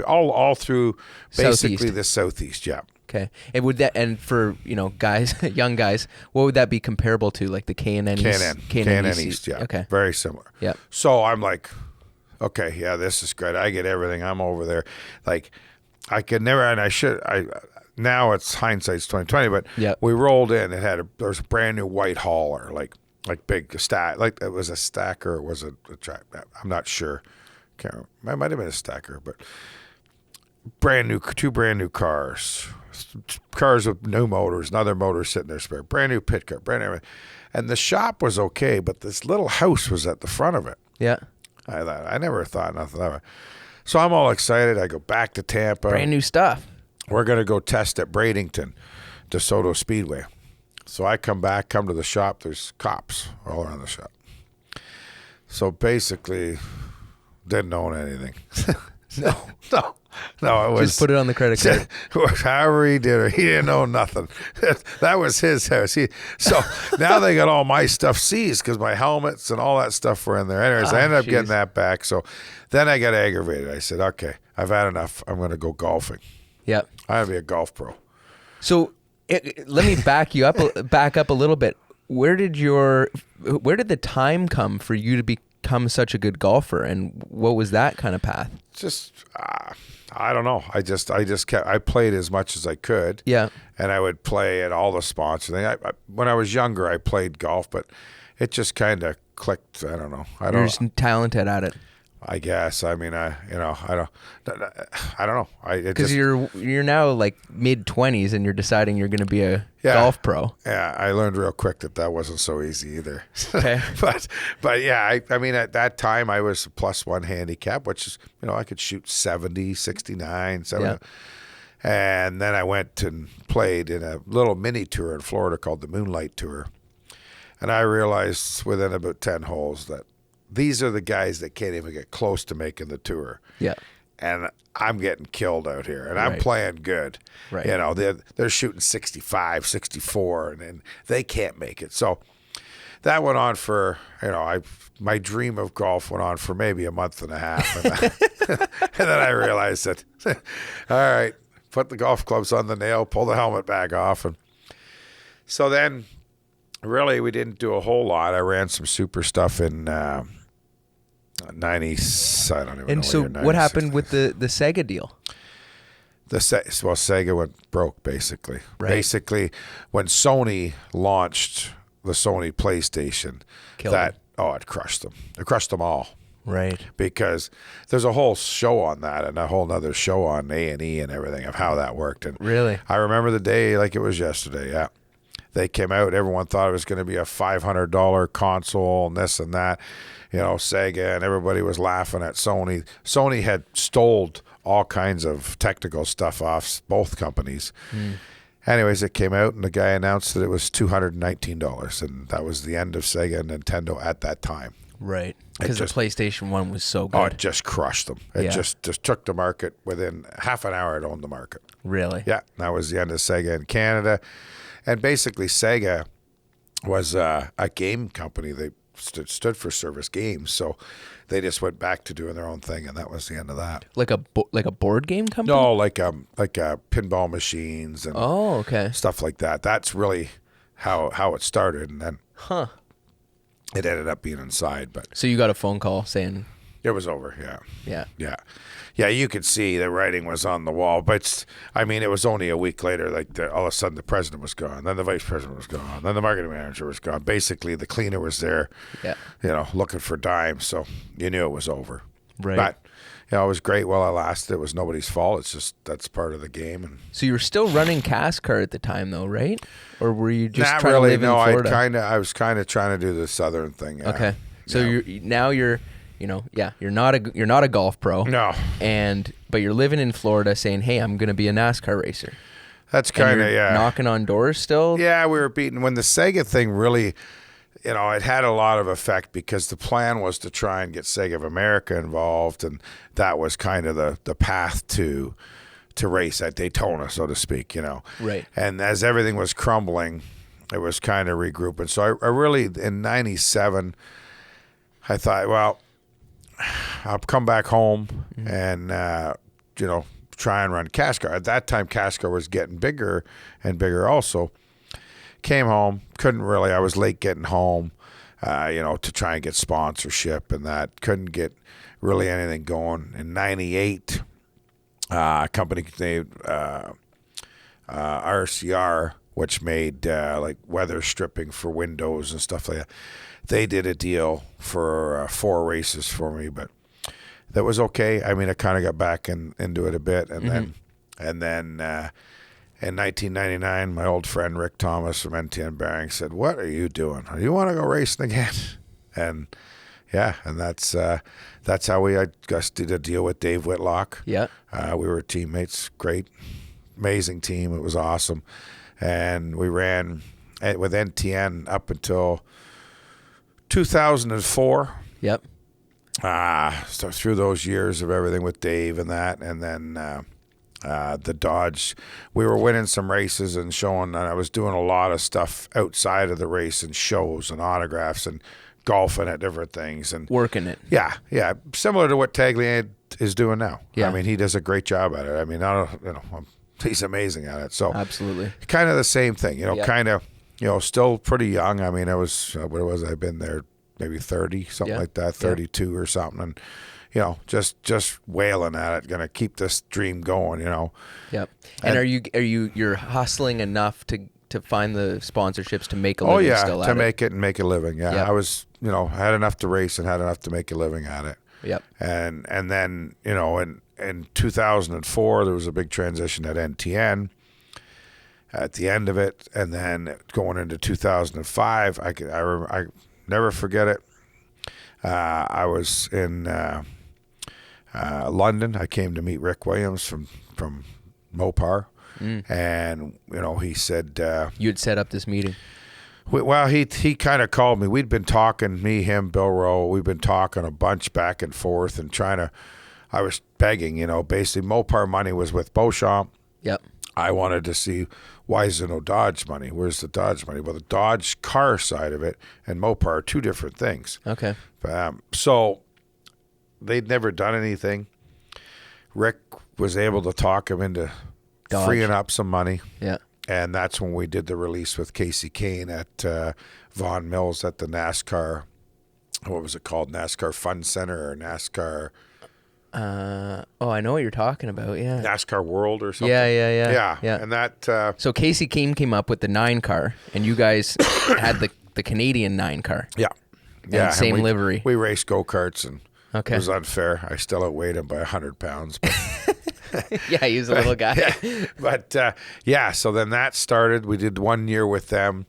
all through basically Southeast. the Southeast. Yeah. Okay. And would that, and for guys, young guys, what would that be comparable to? Like the K&N East? K&N East. Yeah. Okay. Very similar. Yeah. So I'm like, okay, yeah, this is great. I get everything. I'm over there. Like, I could never, and I should. Now it's hindsight's 2020, but we rolled in. There was a brand new white hauler, like big stack, like it was a stacker. Or was it a track? I'm not sure. Can't remember. It might have been a stacker, but two brand new cars with new motors, another motor sitting there spare, brand new pit car, brand new. And the shop was okay, but this little house was at the front of it. Yeah. I never thought nothing of it. So I'm all excited. I go back to Tampa. Brand new stuff. We're going to go test at Bradenton, DeSoto Speedway. So I come to the shop. There's cops all around the shop. So basically, didn't own anything. No. No, it was just put it on the credit card. However he did it, he didn't own nothing. That was his house. So now they got all my stuff seized because my helmets and all that stuff were in there. Anyways, I ended up getting that back. So then I got aggravated. I said, okay, I've had enough. I'm going to go golfing. Yep. I'm going to be a golf pro. So let me back up a little bit. Where did the time come for you to become such a good golfer, and what was that kind of path? Just I don't know. I played as much as I could. Yeah. And I would play at all the spots. When I was younger, I played golf, but it just kind of clicked. I don't know. You're just talented at it. I guess. I mean, I don't know. Because you're now like mid-20s and you're deciding you're going to be a golf pro. Yeah, I learned real quick that wasn't so easy either. Okay. but yeah, I mean, at that time I was a +1 handicap, which is, I could shoot 70, 69, 70. Yeah. And then I went and played in a little mini tour in Florida called the Moonlight Tour. And I realized within about 10 holes that these are the guys that can't even get close to making the tour. Yeah. And I'm getting killed out here, and I'm playing good. Right. They're shooting 65, 64, and they can't make it. So that went on for, my dream of golf went on for maybe a month and a half. And then I realized that, all right, put the golf clubs on the nail, pull the helmet back off. And so then really we didn't do a whole lot. I ran some super stuff in 90s. I don't even know. And so what happened with the Sega deal? Sega went broke, basically. Right. Basically, when Sony launched the Sony PlayStation, it crushed them. It crushed them all. Right. Because there's a whole show on that and a whole nother show on A&E and everything of how that worked. And really? I remember the day like it was yesterday, yeah. They came out, everyone thought it was going to be a $500 console and this and that. Sega, and everybody was laughing at Sony. Sony had stole all kinds of technical stuff off both companies. Anyways, it came out, and the guy announced that it was $219, and that was the end of Sega and Nintendo at that time. Right, because the PlayStation 1 was so good. Oh, it just crushed them. It just took the market. Within half an hour, it owned the market. Really? Yeah, that was the end of Sega in Canada. And basically, Sega was a game company. They stood for service games, so they just went back to doing their own thing, and that was the end of that. Like a board game company? No, like pinball machines and stuff like that. That's really how it started, and then it ended up being inside. But so you got a phone call saying it was over. Yeah, you could see the writing was on the wall, but it was only a week later. All of a sudden, the president was gone, then the vice president was gone, then the marketing manager was gone. Basically, the cleaner was there, looking for dimes. So you knew it was over. Right. But it was great while it lasted. It was nobody's fault. It's just that's part of the game. And so you were still running CASCAR at the time, though, right? Or were you just not trying really? to live in Florida? I was kind of trying to do the southern thing. Yeah. Okay. So you're not a golf pro. No. But you're living in Florida saying, hey, I'm going to be a NASCAR racer. That's kind of, knocking on doors still? Yeah, we were beating. When the Sega thing really, it had a lot of effect because the plan was to try and get Sega of America involved, and that was kind of the path to race at Daytona, so to speak, Right. And as everything was crumbling, it was kind of regrouping. So I really, in 97, I thought, well, I'll come back home and, try and run CASCAR. At that time, CASCAR was getting bigger and bigger also. Came home, I was late getting home, to try and get sponsorship and that. Couldn't get really anything going. In 98, a company named RCR, which made weather stripping for windows and stuff like that. They did a deal for 4 races for me, but that was okay. I kind of got back into it a bit, and then in 1999, my old friend Rick Thomas from NTN Bearing said, "What are you doing? You want to go racing again?" And that's how I just did a deal with Dave Whitlock. Yeah, we were teammates. Great, amazing team. It was awesome, and we ran with NTN up until 2004. Yep. So through those years of everything with Dave and that, and then the Dodge, we were winning some races and showing, and I was doing a lot of stuff outside of the race and shows and autographs and golfing at different things and working it. Yeah, similar to what Tagliani is doing now. Yeah. I mean, he does a great job at it. I mean, he's amazing at it. So absolutely, kind of the same thing. Yep. Kind of, still pretty young. I mean, I was what was I've been there maybe 30, something like that, 32 or something, and just wailing at it, gonna keep this dream going. Yep. And you're hustling enough to find the sponsorships to make a living? Oh yeah, still at to make it and make a living. Yeah, yep. I was had enough to race and had enough to make a living at it. Yep. And then in 2004 there was a big transition at NTN at the end of it, and then going into 2005, I never forget it. I was in London. I came to meet Rick Williams from Mopar. And he said you'd set up this meeting. Well, he kind of called me. We'd been talking, me, him, Bill Rowe. We've been talking a bunch back and forth and I was begging, basically Mopar money was with Beauchamp. Yep. I wanted to see, why is there no Dodge money? Where's the Dodge money? Well, the Dodge car side of it and Mopar are two different things. Okay. So they'd never done anything. Rick was able to talk him into Dodge. Freeing up some money. Yeah. And that's when we did the release with Casey Kane at Vaughan Mills at the NASCAR, what was it called? NASCAR Fun Center or NASCAR? I know what you're talking about, yeah. NASCAR World or something? Yeah. And that... so Casey Kane came up with the 9 car, and you guys had the Canadian 9 car. Yeah. And same livery. We raced go-karts, and it was unfair. I still outweighed him by 100 pounds, but... Yeah, he was a little guy. But so then that started. We did 1 year with them,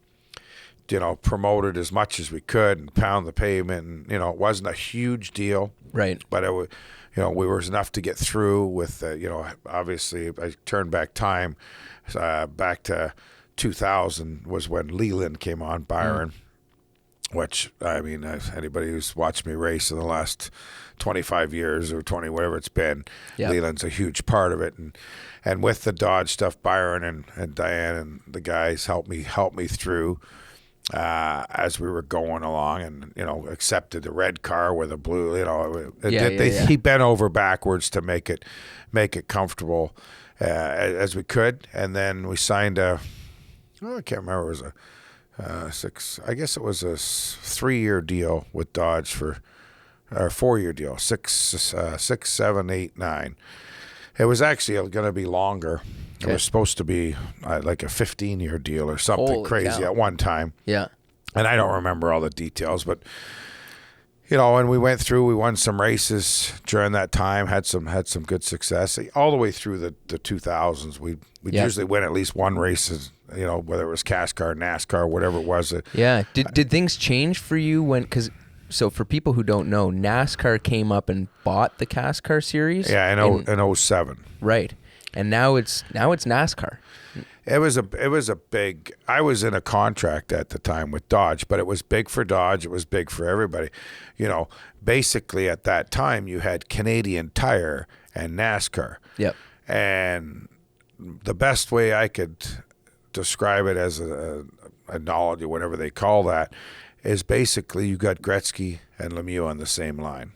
promoted as much as we could and pound the pavement. And, it wasn't a huge deal. Right. But it was, we were enough to get through with, obviously I turned back time back to 2000 was when Leland came on, Byron. Which, I mean, anybody who's watched me race in the last 25 years or 20, whatever it's been, Leland's a huge part of it. And with the Dodge stuff, Byron and Diane and the guys helped me through as we were going along, and, accepted the red car with a blue, he bent over backwards to make it comfortable as we could. And then we signed I can't remember, it was I guess it was a 3-year deal with Dodge or 4-year deal, 6, 7, 8, 9. It was actually going to be longer. Okay. It was supposed to be like a 15-year deal or something. Holy crazy cow. At one time. Yeah. And I don't remember all the details, but and we went through. We won some races during that time. Had some good success all the way through the 2000s. We usually win at least one race. Whether it was CASCAR, NASCAR, whatever it was. Yeah. Did things change for you so for people who don't know, NASCAR came up and bought the CASCAR series? Yeah, in 07. Right. And now it's NASCAR. It was a big, I was in a contract at the time with Dodge, but it was big for Dodge. It was big for everybody. Basically at that time you had Canadian Tire and NASCAR. Yep. And the best way I could describe it as a knowledge or whatever they call that is basically you got Gretzky and Lemieux on the same line.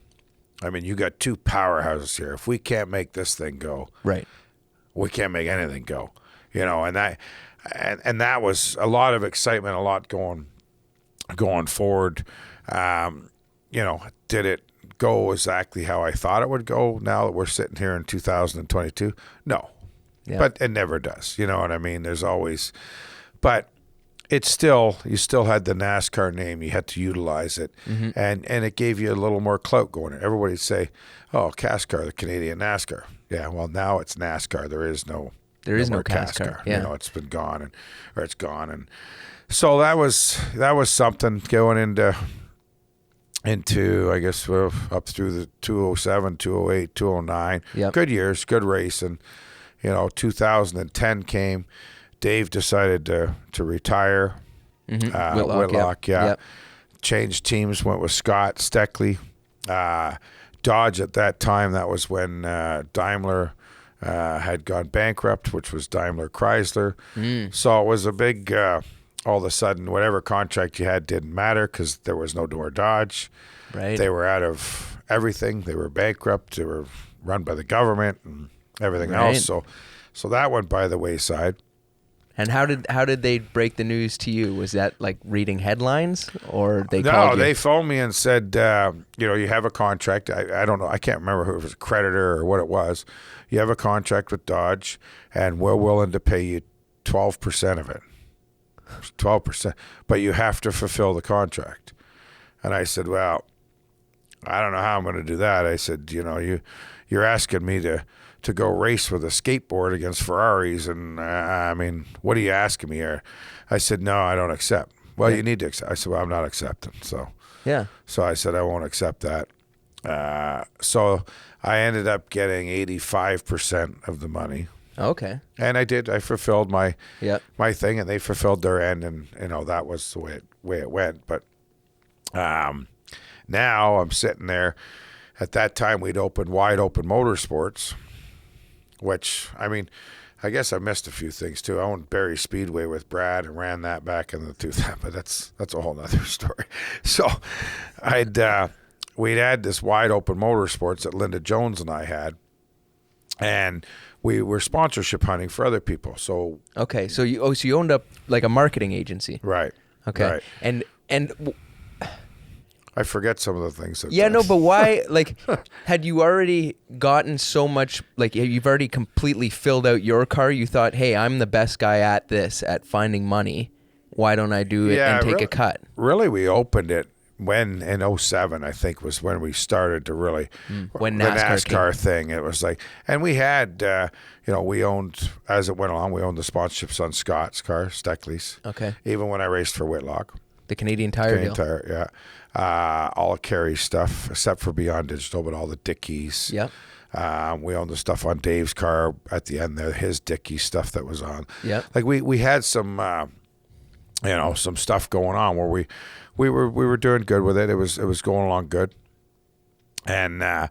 I mean, you got two powerhouses here. If we can't make this thing go, right, we can't make anything go. And that was a lot of excitement, a lot going forward. Did it go exactly how I thought it would go now that we're sitting here in 2022? No. Yeah. But it never does. You know what I mean? There's always, but it's still, you still had the NASCAR name. You had to utilize it. Mm-hmm. And it gave you a little more clout going. Everybody'd say, oh, CASCAR, the Canadian NASCAR. Yeah, well, now it's NASCAR. There is no CASCAR. Yeah. It's been gone or it's gone. And so that was something going into I guess up through the 2007, 2008, 2009. Yep. Good years, good racing. 2010 came. Dave decided to retire. Mm-hmm. Whitlock, yeah. Yep. changed teams, went with Scott Steckley. Dodge at that time, that was when Daimler had gone bankrupt, which was Daimler Chrysler. So it was a big, all of a sudden, whatever contract you had didn't matter because there was no more Dodge. Right. They were out of everything. They were bankrupt. They were run by the government and everything else. So that went by the wayside. And how did they break the news to you? Was that like reading headlines, or they No, called you? they phoned me and said, you have a contract. I don't know. I can't remember who it was, a creditor or what it was. You have a contract with Dodge, and we're willing to pay you 12% of it. 12%. But you have to fulfill the contract. And I said, well, I don't know how I'm going to do that. I said, you're asking me to go race with a skateboard against Ferraris, and I mean, what are you asking me here? I said, no, I don't accept. Well, you need to accept. I said, well, I'm not accepting. So I said, I won't accept that. So I ended up getting 85% of the money. Okay. And I did. I fulfilled my thing, and they fulfilled their end, and that was the way it went. But now I'm sitting there. At that time, we'd opened Wide Open Motorsports, which, I mean, I guess I missed a few things too. I owned Barrie Speedway with Brad and ran that back in the 2000s, but that's a whole nother story. So we'd had this Wide Open Motorsports that Linda Jones and I had, and we were sponsorship hunting for other people. So okay, so you owned up like a marketing agency, right? Okay, right. and I forget some of the things. No, but why? Like, had you already gotten so much? Like, you've already completely filled out your car. You thought, hey, I'm the best guy at this, at finding money. Why don't I do it and take a cut? Really, we opened it when in 2007, I think, was when we started to really when the NASCAR thing. It was like, and we had, we owned, as it went along, we owned the sponsorships on Scott's car, Steckley's. Okay. Even when I raced for Whitlock. The Canadian Tire deal. Yeah. All Kerry stuff, except for Beyond Digital, but all the Dickies. Yep. We owned the stuff on Dave's car at the end there, his Dickies stuff that was on. Yep. Like we had some, some stuff going on where we were doing good with it. It was going along good. And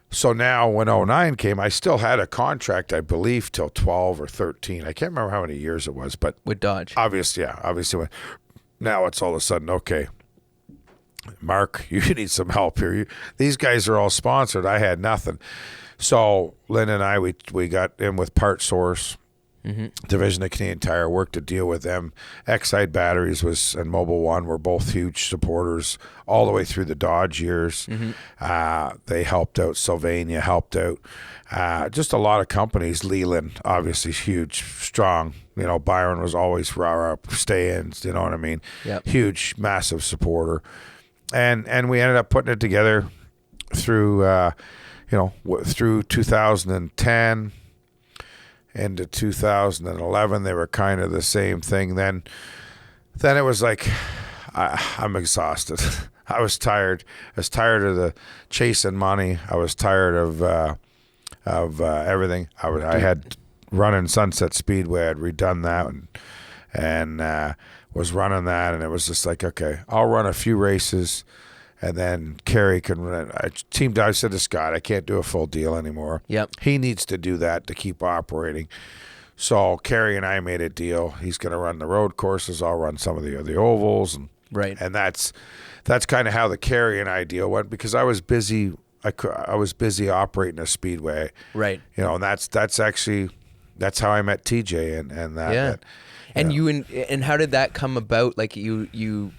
so now when 2009 came, I still had a contract, I believe, till 12 or 13. I can't remember how many years it was, but with Dodge. Obviously. Now it's all of a sudden, okay, Mark, you need some help here. These guys are all sponsored. I had nothing. So Lynn and I, we got in with Part Source, division of Canadian Tire, worked a deal with them. Exide Batteries and Mobile One were both huge supporters all the way through the Dodge years. They helped out. Sylvania helped out. Just a lot of companies. Leland, obviously huge, strong. Byron was always rah-rah, stay-ins, you know what I mean? Yep. Huge, massive supporter. And we ended up putting it together through, through 2010 into 2011. They were kind of the same thing. Then it was like, I'm exhausted. I was tired. I was tired of the chasing money. I was tired of everything. I had running Sunset Speedway. I'd redone that and was running that, and it was just like, okay, I'll run a few races, and then Kerry can run. I said to Scott, I can't do a full deal anymore. Yep. He needs to do that to keep operating. So Kerry and I made a deal. He's going to run the road courses. I'll run some of the ovals, and that's kind of how the Kerry and I deal went, because I was busy. I was busy operating a speedway, right? And that's how I met TJ and that. Yeah. And how did that come about? Like you're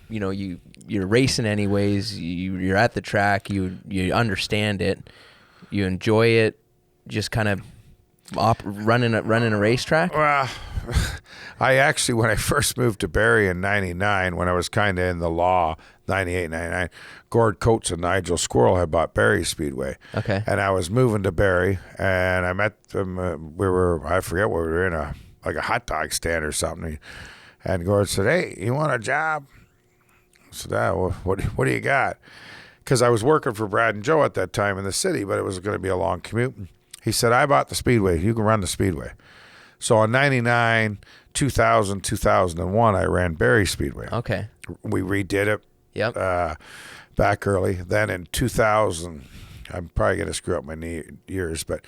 racing anyways. You're at the track. You understand it. You enjoy it. Just kind of running a racetrack. Well, I actually, when I first moved to Barrie in '99, when I was kind of in the law, 98, 99, Gord Coates and Nigel Squirrel had bought Barrie Speedway. Okay. And I was moving to Barrie, and I met them. I forget where we were in a hot dog stand or something. And Gord said, "Hey, you want a job?" I said, well, what do you got? Because I was working for Brad and Joe at that time in the city, but it was going to be a long commute. He said, I bought the Speedway. You can run the Speedway. So in 99, 2000, 2001, I ran Barrie Speedway. Okay. We redid it. Yep. Back early. Then in 2000, I'm probably going to screw up my years, but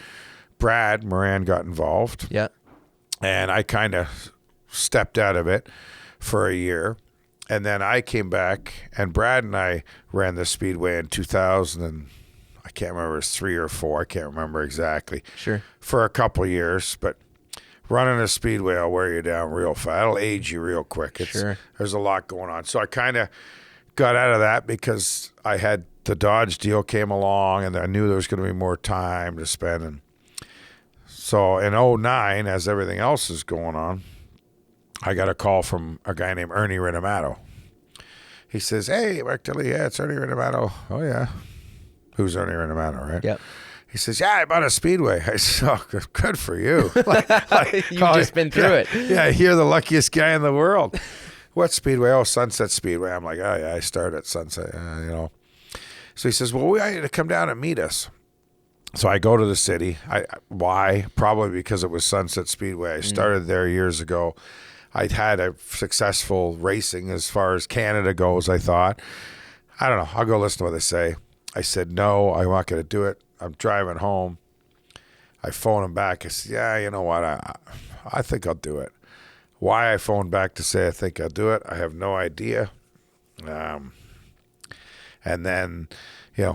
Brad Moran got involved. Yeah. And I kind of stepped out of it for a year. And then I came back, and Brad and I ran the Speedway in 2000, and I can't remember, it was 3 or 4. I can't remember exactly. Sure. For a couple of years, but running a Speedway will wear you down real fast. It'll age you real quick. Sure. There's a lot going on. So I kind of got out of that because I had the Dodge deal came along, and I knew there was going to be more time to spend. And so in 2009, as everything else is going on, I got a call from a guy named Ernie Rinamato. He says, "Hey, Mark Dilley, yeah, it's Ernie Rinamato." "Oh, yeah." "Who's Ernie Rinamato, right?" Yep. He says, "Yeah, I bought a Speedway." I said, "Oh, good for you." You've just been through it. Yeah, you're the luckiest guy in the world. "What Speedway?" "Oh, Sunset Speedway." I'm like, "Oh, yeah, I started at Sunset, So he says, "Well, we want you to come down and meet us." So I go to the city. Why? Probably because it was Sunset Speedway. I started there years ago. I'd had a successful racing as far as Canada goes, I thought. I don't know. I'll go listen to what they say. I said, "No, I'm not going to do it. I'm driving home." I phone him back. I said, "Yeah, you know what? I think I'll do it." Why I phoned back to say I think I'll do it, I have no idea. And then,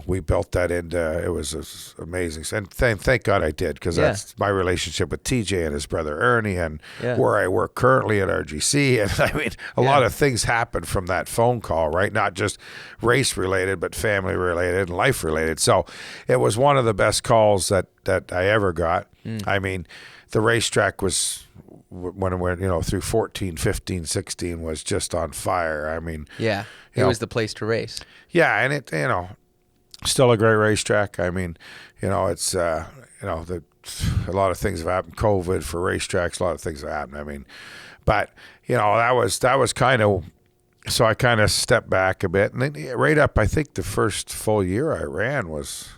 we built that into, it was amazing. And thank God I did, because that's my relationship with TJ and his brother Ernie, and where I work currently at RGC. And I mean, a lot of things happened from that phone call, right? Not just race related, but family related and life related. So it was one of the best calls that I ever got. I mean, the racetrack was, when it went, through 14, 15, 16 was just on fire. I mean, it was the place to race. Yeah. And it, still a great racetrack. I mean, it's, a lot of things have happened. COVID for racetracks, a lot of things have happened. I mean, but, that was kind of, so I kind of stepped back a bit. And then right up, I think the first full year I ran was,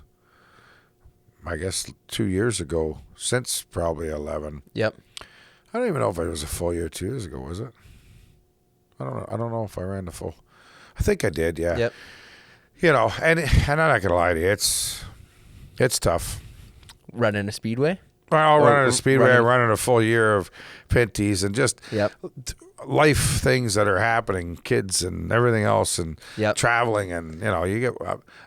I guess, 2 years ago, since probably 11. Yep. I don't even know if it was a full year 2 years ago, was it? I don't know. I don't know if I ran the full. I think I did, yeah. Yep. And I'm not gonna lie to you, it's tough. Running a Speedway? Well, running a Speedway, running a full year of Pinties, and just life things that are happening, kids and everything else, and traveling, and you get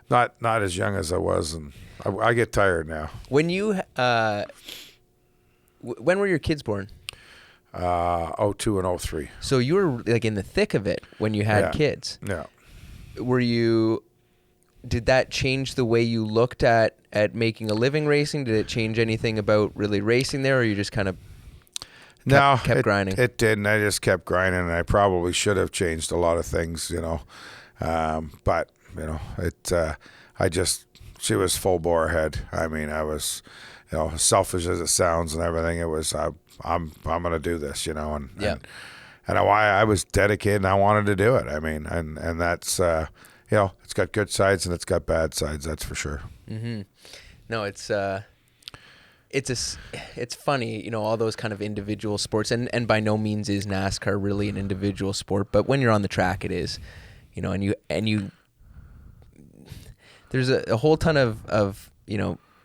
not as young as I was, and I get tired now. When you when were your kids born? 02 and 03. So you were like in the thick of it when you had kids. Yeah. Did that change the way you looked at making a living racing? Did it change anything about really racing there, or you just kind of kept grinding? It didn't. I just kept grinding, and I probably should have changed a lot of things, but she was full bore ahead. I mean, I was, selfish as it sounds and everything. It was, I'm going to do this, and I was dedicated and I wanted to do it. I mean, and that's, it's got good sides and it's got bad sides. That's for sure. Mm-hmm. No, it's funny, all those kind of individual sports, and by no means is NASCAR really an individual sport, but when you're on the track, it is, and you, there's a whole ton of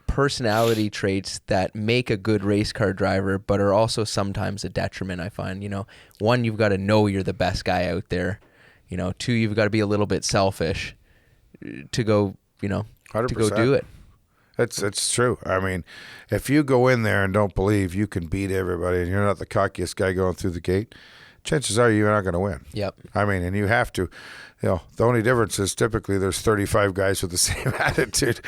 personality traits that make a good race car driver, but are also sometimes a detriment, I find. One, you've got to know you're the best guy out there. Two, you've got to be a little bit selfish to go, 100%. To go do it. It's true. I mean, if you go in there and don't believe you can beat everybody and you're not the cockiest guy going through the gate, chances are you're not going to win. Yep. I mean, and you have to, the only difference is typically there's 35 guys with the same attitude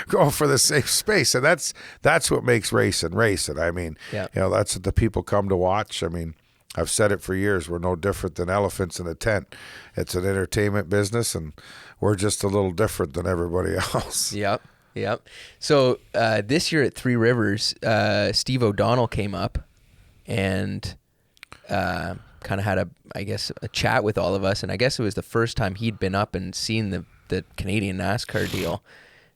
going for the same space. And that's what makes racing. I mean, that's what the people come to watch. I mean, I've said it for years. We're no different than elephants in a tent. It's an entertainment business, and we're just a little different than everybody else. Yep. So this year at Three Rivers, Steve O'Donnell came up and kind of had a chat with all of us, and I guess it was the first time he'd been up and seen the Canadian NASCAR deal.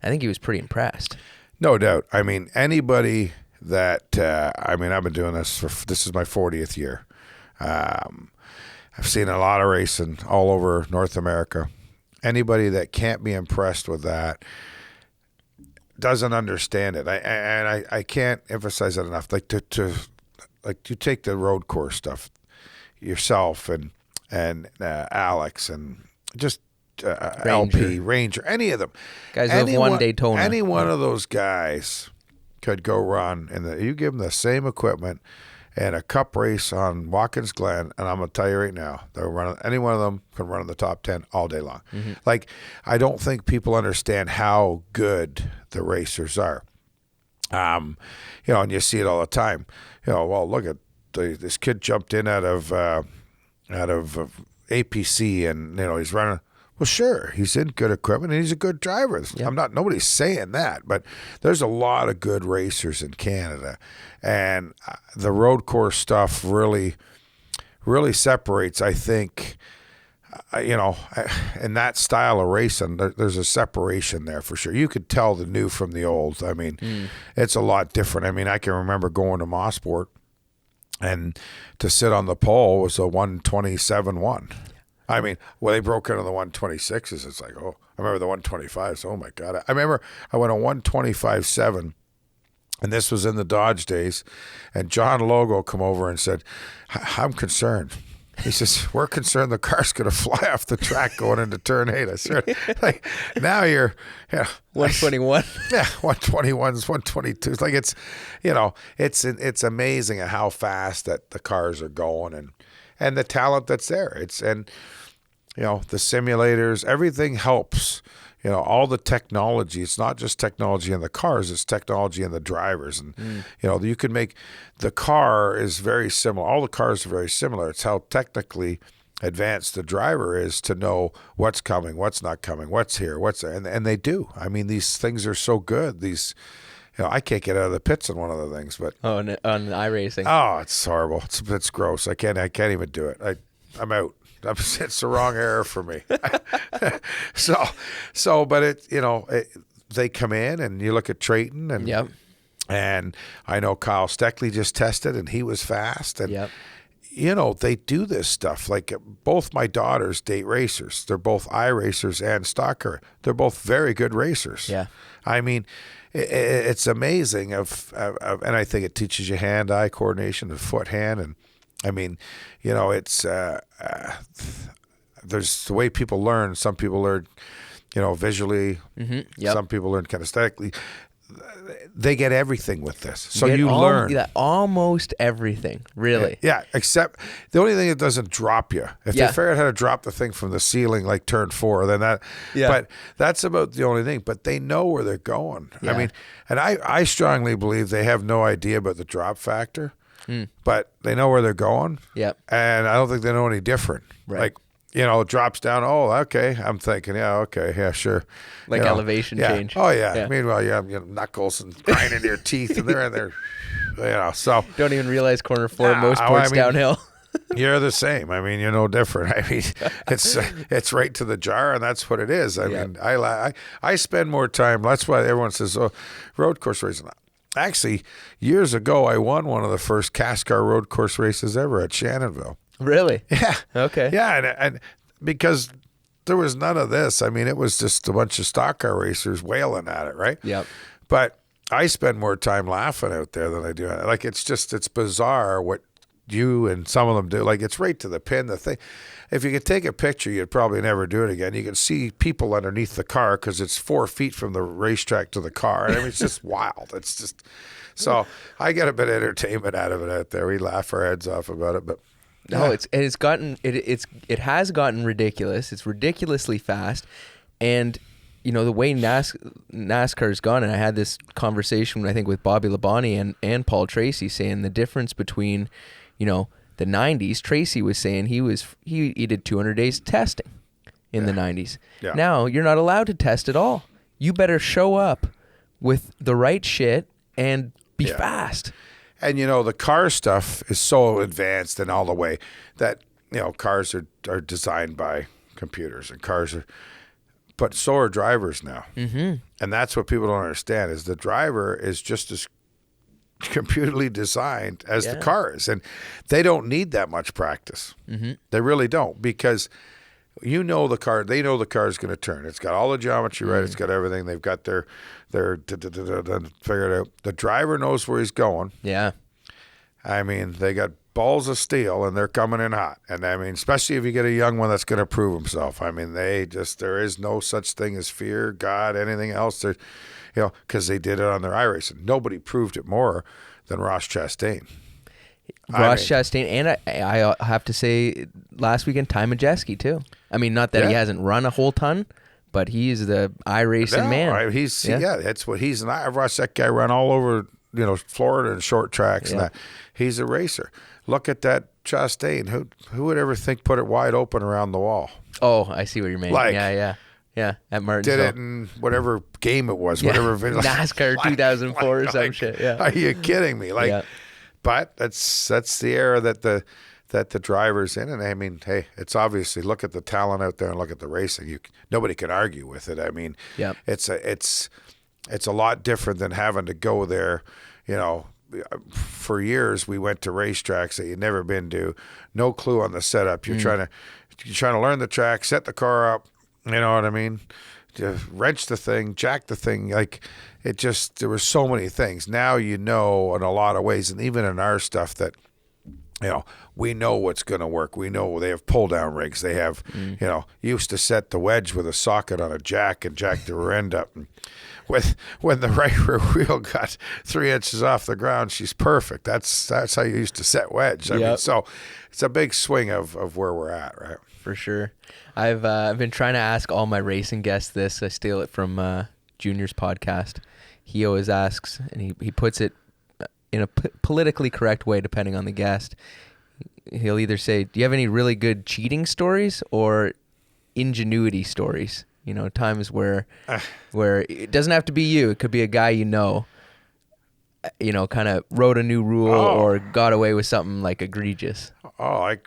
I think he was pretty impressed. No doubt. I mean, anybody that I've been doing this this is my 40th year. I've seen a lot of racing all over North America. anybody that can't be impressed with that doesn't understand it. I can't emphasize that enough. Like like you take the road course stuff yourself and Alex and just LP, Ranger, any of them. Guys who have won Daytona. Any one of those guys could go run, and you give them the same equipment and a cup race on Watkins Glen, and I'm going to tell you right now, any one of them can run in the top 10 all day long. Mm-hmm. Like, I don't think people understand how good the racers are. And you see it all the time. Well, look at this kid jumped in out of APC, and he's running. Well, sure, he's in good equipment and he's a good driver. Yep. Nobody's saying that, but there's a lot of good racers in Canada, and the road course stuff really separates. I think, in that style of racing, there's a separation there for sure. You could tell the new from the old. I mean, it's a lot different. I mean, I can remember going to Mosport, and to sit on the pole was a 127.1. I mean, when they broke into the 126s, it's like, oh, I remember the 125s. Oh, my God. I remember I went on 125.7, and this was in the Dodge days, and John Logo come over and said, I'm concerned. He says, we're concerned the car's going to fly off the track going into turn 8. I said, like, now you're, 121. Yeah, 121s, 122s. Like, it's amazing at how fast that the cars are going and the talent that's there. The simulators, everything helps. All the technology. It's not just technology in the cars, it's technology in the drivers. And, you can make, the car is very similar. All the cars are very similar. It's how technically advanced the driver is to know what's coming, what's not coming, what's here, what's there. And they do. I mean, these things are so good. I can't get out of the pits on one of the things, but on iRacing. Oh, it's horrible. It's gross. I can't even do it. I'm out. It's the wrong era for me. But they come in, and you look at Trayton, and yep. And I know Kyle Steckley just tested, and he was fast, and yep. They do this stuff. Like, both my daughters date racers. They're both iRacers and stock car. They're both very good racers. Yeah. I mean, it's amazing and I think it teaches you hand-eye coordination and foot-hand, and I mean, it's there's the way people learn. Some people learn, visually. Mm-hmm. Yep. Some people learn kinesthetically. They get everything with this. So you learn. Almost everything, really. Yeah, except the only thing that doesn't drop you. If they figure out how to drop the thing from the ceiling, like turn 4, then that. Yeah. But that's about the only thing. But they know where they're going. Yeah. I mean, and I strongly believe they have no idea about the drop factor. But they know where they're going. Yep. And I don't think they know any different. Right. Like, it drops down. Oh, okay. I'm thinking, yeah, okay, yeah, sure. Like elevation change. Oh, yeah. Meanwhile, you have knuckles and grinding your teeth, and they're in there. So don't even realize corner 4 most ports downhill. You're the same. I mean, you're no different. I mean, it's right to the jar, and that's what it is. I mean, I spend more time. That's why everyone says, oh, road course racing. Actually, years ago, I won one of the first CASCAR road course races ever at Shannonville. Really? Yeah. Okay. Yeah, and because there was none of this. I mean, it was just a bunch of stock car racers wailing at it, right? Yep. But I spend more time laughing out there than I do. Like, it's bizarre what you and some of them do. Like, it's right to the pin. The thing, if you could take a picture, you'd probably never do it again. You can see people underneath the car because it's 4 feet from the racetrack to the car. I mean, it's just wild. It's just, so I get a bit of entertainment out of it out there. We laugh our heads off about it, but. No, it has gotten ridiculous. It's ridiculously fast, and the way NASCAR's gone. And I had this conversation, I think, with Bobby Labonte and Paul Tracy, saying the difference between, the 90s. Tracy was saying he did 200 days testing in the 90s. Yeah. Now you're not allowed to test at all. You better show up with the right shit and be fast. And, the car stuff is so advanced in all the way that, cars are designed by computers, and but so are drivers now. Mm-hmm. And that's what people don't understand, is the driver is just as computerly designed as the car is. And they don't need that much practice. Mm-hmm. They really don't, because You know the car. They know the car's going to turn. It's got all the geometry right. It's got everything. They've got their figured out. The driver knows where he's going. Yeah. I mean, they got balls of steel, and they're coming in hot. And I mean, especially if you get a young one that's going to prove himself. I mean, there is no such thing as fear, God, anything else. Because they did it on their iRacing. Nobody proved it more than Ross Chastain. Chastain, and I have to say, last weekend, Ty Majeski, too. I mean, not that he hasn't run a whole ton, but he's the iRacing man. Right. That's what he's. And I've watched that guy run all over, Florida and short tracks and that. He's a racer. Look at that Chastain. Who would ever think put it wide open around the wall? Oh, I see what you mean. Yeah, at Martinsville. Did it in whatever game it was, whatever NASCAR 2004 or some shit. Yeah. Are you kidding me? But that's the era that the driver's in, and I mean, hey, it's obviously, look at the talent out there and look at the racing. Nobody can argue with it. I mean, it's a lot different than having to go there. For years we went to racetracks that you'd never been to, no clue on the setup. You're trying to learn the track, set the car up. You know what I mean? Wrench the thing, jack the thing. There were so many things. Now in a lot of ways, and even in our stuff that, we know what's going to work. We know they have pull-down rigs. They have, used to set the wedge with a socket on a jack and jack the rear end up. And when the right rear wheel got 3 inches off the ground, she's perfect. That's how you used to set wedge. I mean, so it's a big swing of where we're at, right? For sure. I've been trying to ask all my racing guests this. I steal it from Junior's podcast. He always asks, and he puts it in a politically correct way depending on the guest. He'll either say, do you have any really good cheating stories or ingenuity stories? Times where it doesn't have to be you. It could be a guy kind of wrote a new rule or got away with something like egregious.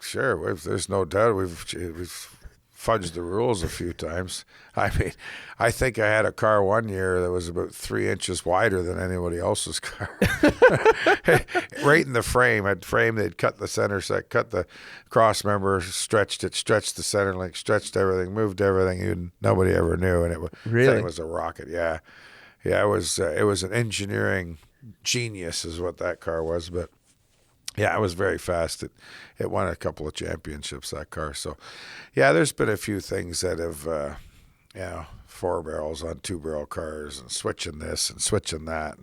Sure. There's no doubt we've fudged the rules a few times. I mean, I think I had a car one year that was about 3 inches wider than anybody else's car. Right in the frame. They'd cut the center set, cut the cross member, stretched the center link, stretched everything, moved everything. Nobody ever knew, and it was a rocket. Yeah. It was an engineering genius is what that car was, but yeah, it was very fast. It won a couple of championships, that car. So, yeah, there's been a few things that have, 4 barrels on 2 barrel cars and switching this and switching that,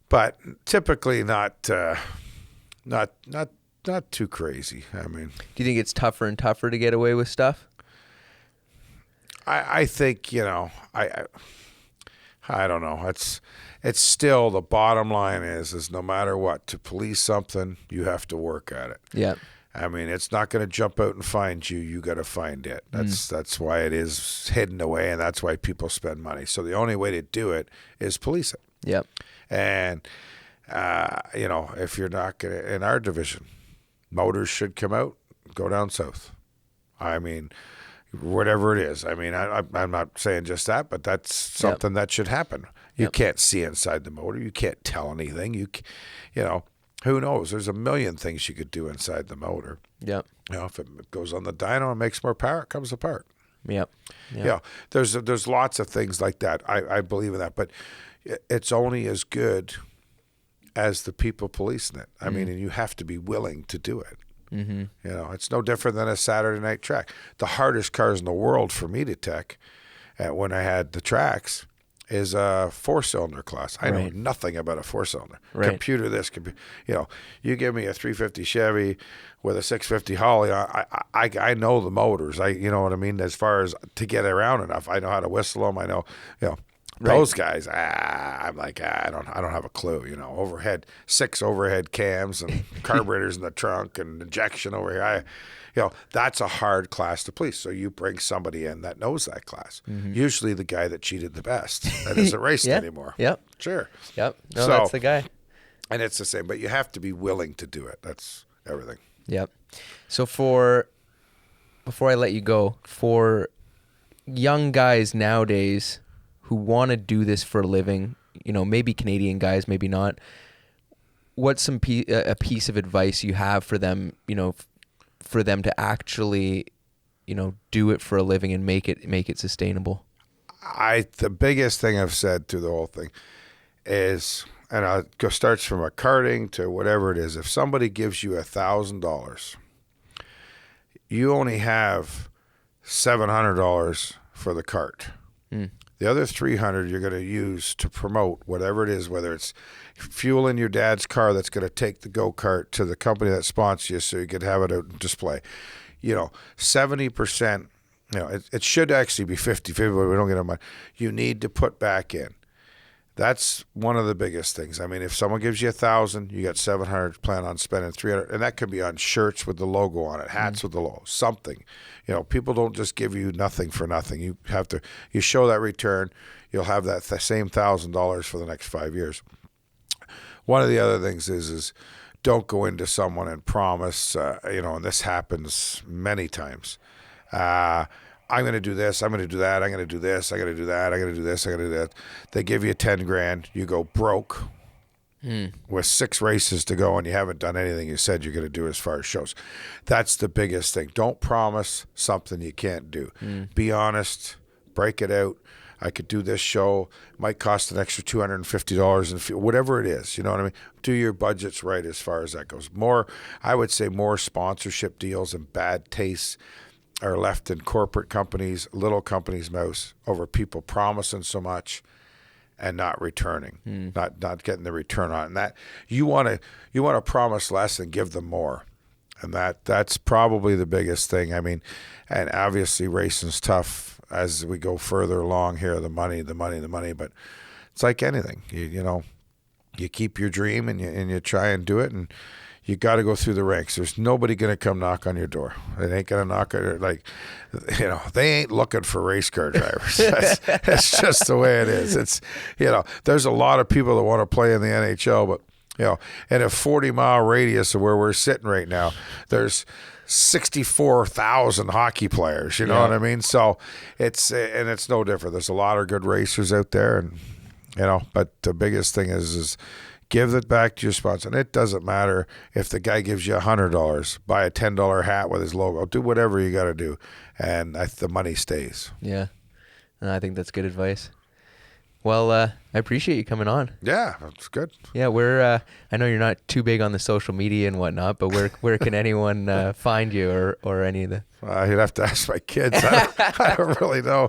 but typically not too crazy. I mean, do you think it's tougher and tougher to get away with stuff? I think I don't know. It's still, the bottom line is no matter what, to police something, you have to work at it. Yeah. I mean, it's not going to jump out and find you. You got to find it. That's why it is hidden away, and that's why people spend money. So the only way to do it is police it. Yep. And if you're not going to, in our division, motors should come out, go down south. I mean, whatever it is. I mean, I'm not saying just that, but that's something that should happen. You can't see inside the motor. You can't tell anything. Who knows? There's a million things you could do inside the motor. Yep. If it goes on the dyno and makes more power, it comes apart. Yep. There's lots of things like that. I believe in that, but it's only as good as the people policing it. I mean, and you have to be willing to do it. Mm-hmm. It's no different than a Saturday night track. The hardest cars in the world for me to tech, when I had the tracks, is a 4-cylinder class. I know nothing about a 4-cylinder. Right. Computer this, you give me a 350 Chevy with a 650 Holly. I know the motors. You know what I mean? As far as to get around enough, I know how to whistle them. I know, those guys. I'm like, I don't have a clue. 6 overhead cams and carburetors in the trunk and injection over here. That's a hard class to police. So you bring somebody in that knows that class. Mm-hmm. Usually the guy that cheated the best that isn't racing anymore. Yep. Sure. Yep. No, that's the guy. And it's the same, but you have to be willing to do it. That's everything. Yep. So before I let you go, for young guys nowadays who want to do this for a living, maybe Canadian guys, maybe not, what's a piece of advice you have for them, for them to actually do it for a living and make it sustainable? The biggest thing I've said through the whole thing is, and it starts from a karting to whatever it is. If somebody gives you $1,000, you only have $700 for the cart. The other $300 you're going to use to promote whatever it is, whether it's fuel in your dad's car that's going to take the go-kart to the company that sponsors you so you could have it out on display. 70%, it should actually be 50-50, but we don't get enough money. You need to put back in. That's one of the biggest things. I mean, if someone gives you $1,000, you got $700, plan on spending $300, and that could be on shirts with the logo on it, hats with the logo, something. People don't just give you nothing for nothing. You show that return, you'll have that same $1,000 for the next 5 years. One of the other things is don't go into someone and promise, and this happens many times. I'm going to do this, I'm going to do that, I'm going to do this, I'm going to do that, I'm going to do this, I'm going to do that. They give you $10,000, you go broke with 6 races to go and you haven't done anything you said you're going to do as far as shows. That's the biggest thing. Don't promise something you can't do. Be honest, break it out. I could do this show, it might cost an extra $250 in fuel, whatever it is, you know what I mean? Do your budgets right as far as that goes. I would say more sponsorship deals and bad tastes are left in corporate companies, little companies' mouths over people promising so much and not returning, not getting the return on it. And that you want to promise less and give them more, and that's probably the biggest thing. I mean, and obviously racing's tough as we go further along here. The money, but it's like anything. You keep your dream and you try and do it, and you got to go through the ranks. There's nobody going to come knock on your door. They ain't going to knock on your, they ain't looking for race car drivers. That's just the way it is. It's, there's a lot of people that want to play in the NHL, but, in a 40-mile radius of where we're sitting right now, there's 64,000 hockey players, you know what I mean? So it's no different. There's a lot of good racers out there, and, but the biggest thing is give it back to your sponsor. And it doesn't matter if the guy gives you $100, buy a $10 hat with his logo, do whatever you got to do, and the money stays. Yeah, I think that's good advice. Well, I appreciate you coming on. Yeah, that's good. Yeah, I know you're not too big on the social media and whatnot, but where can anyone find you or any of the? You'd have to ask my kids. I don't really know.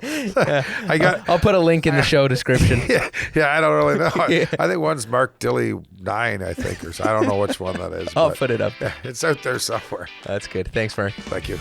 I'll put a link in the show description. Yeah, I don't really know. I think one's Mark Dilley 9, I think, or so. I don't know which one that is. I'll put it up. Yeah, it's out there somewhere. That's good. Thanks, Mark. Thank you.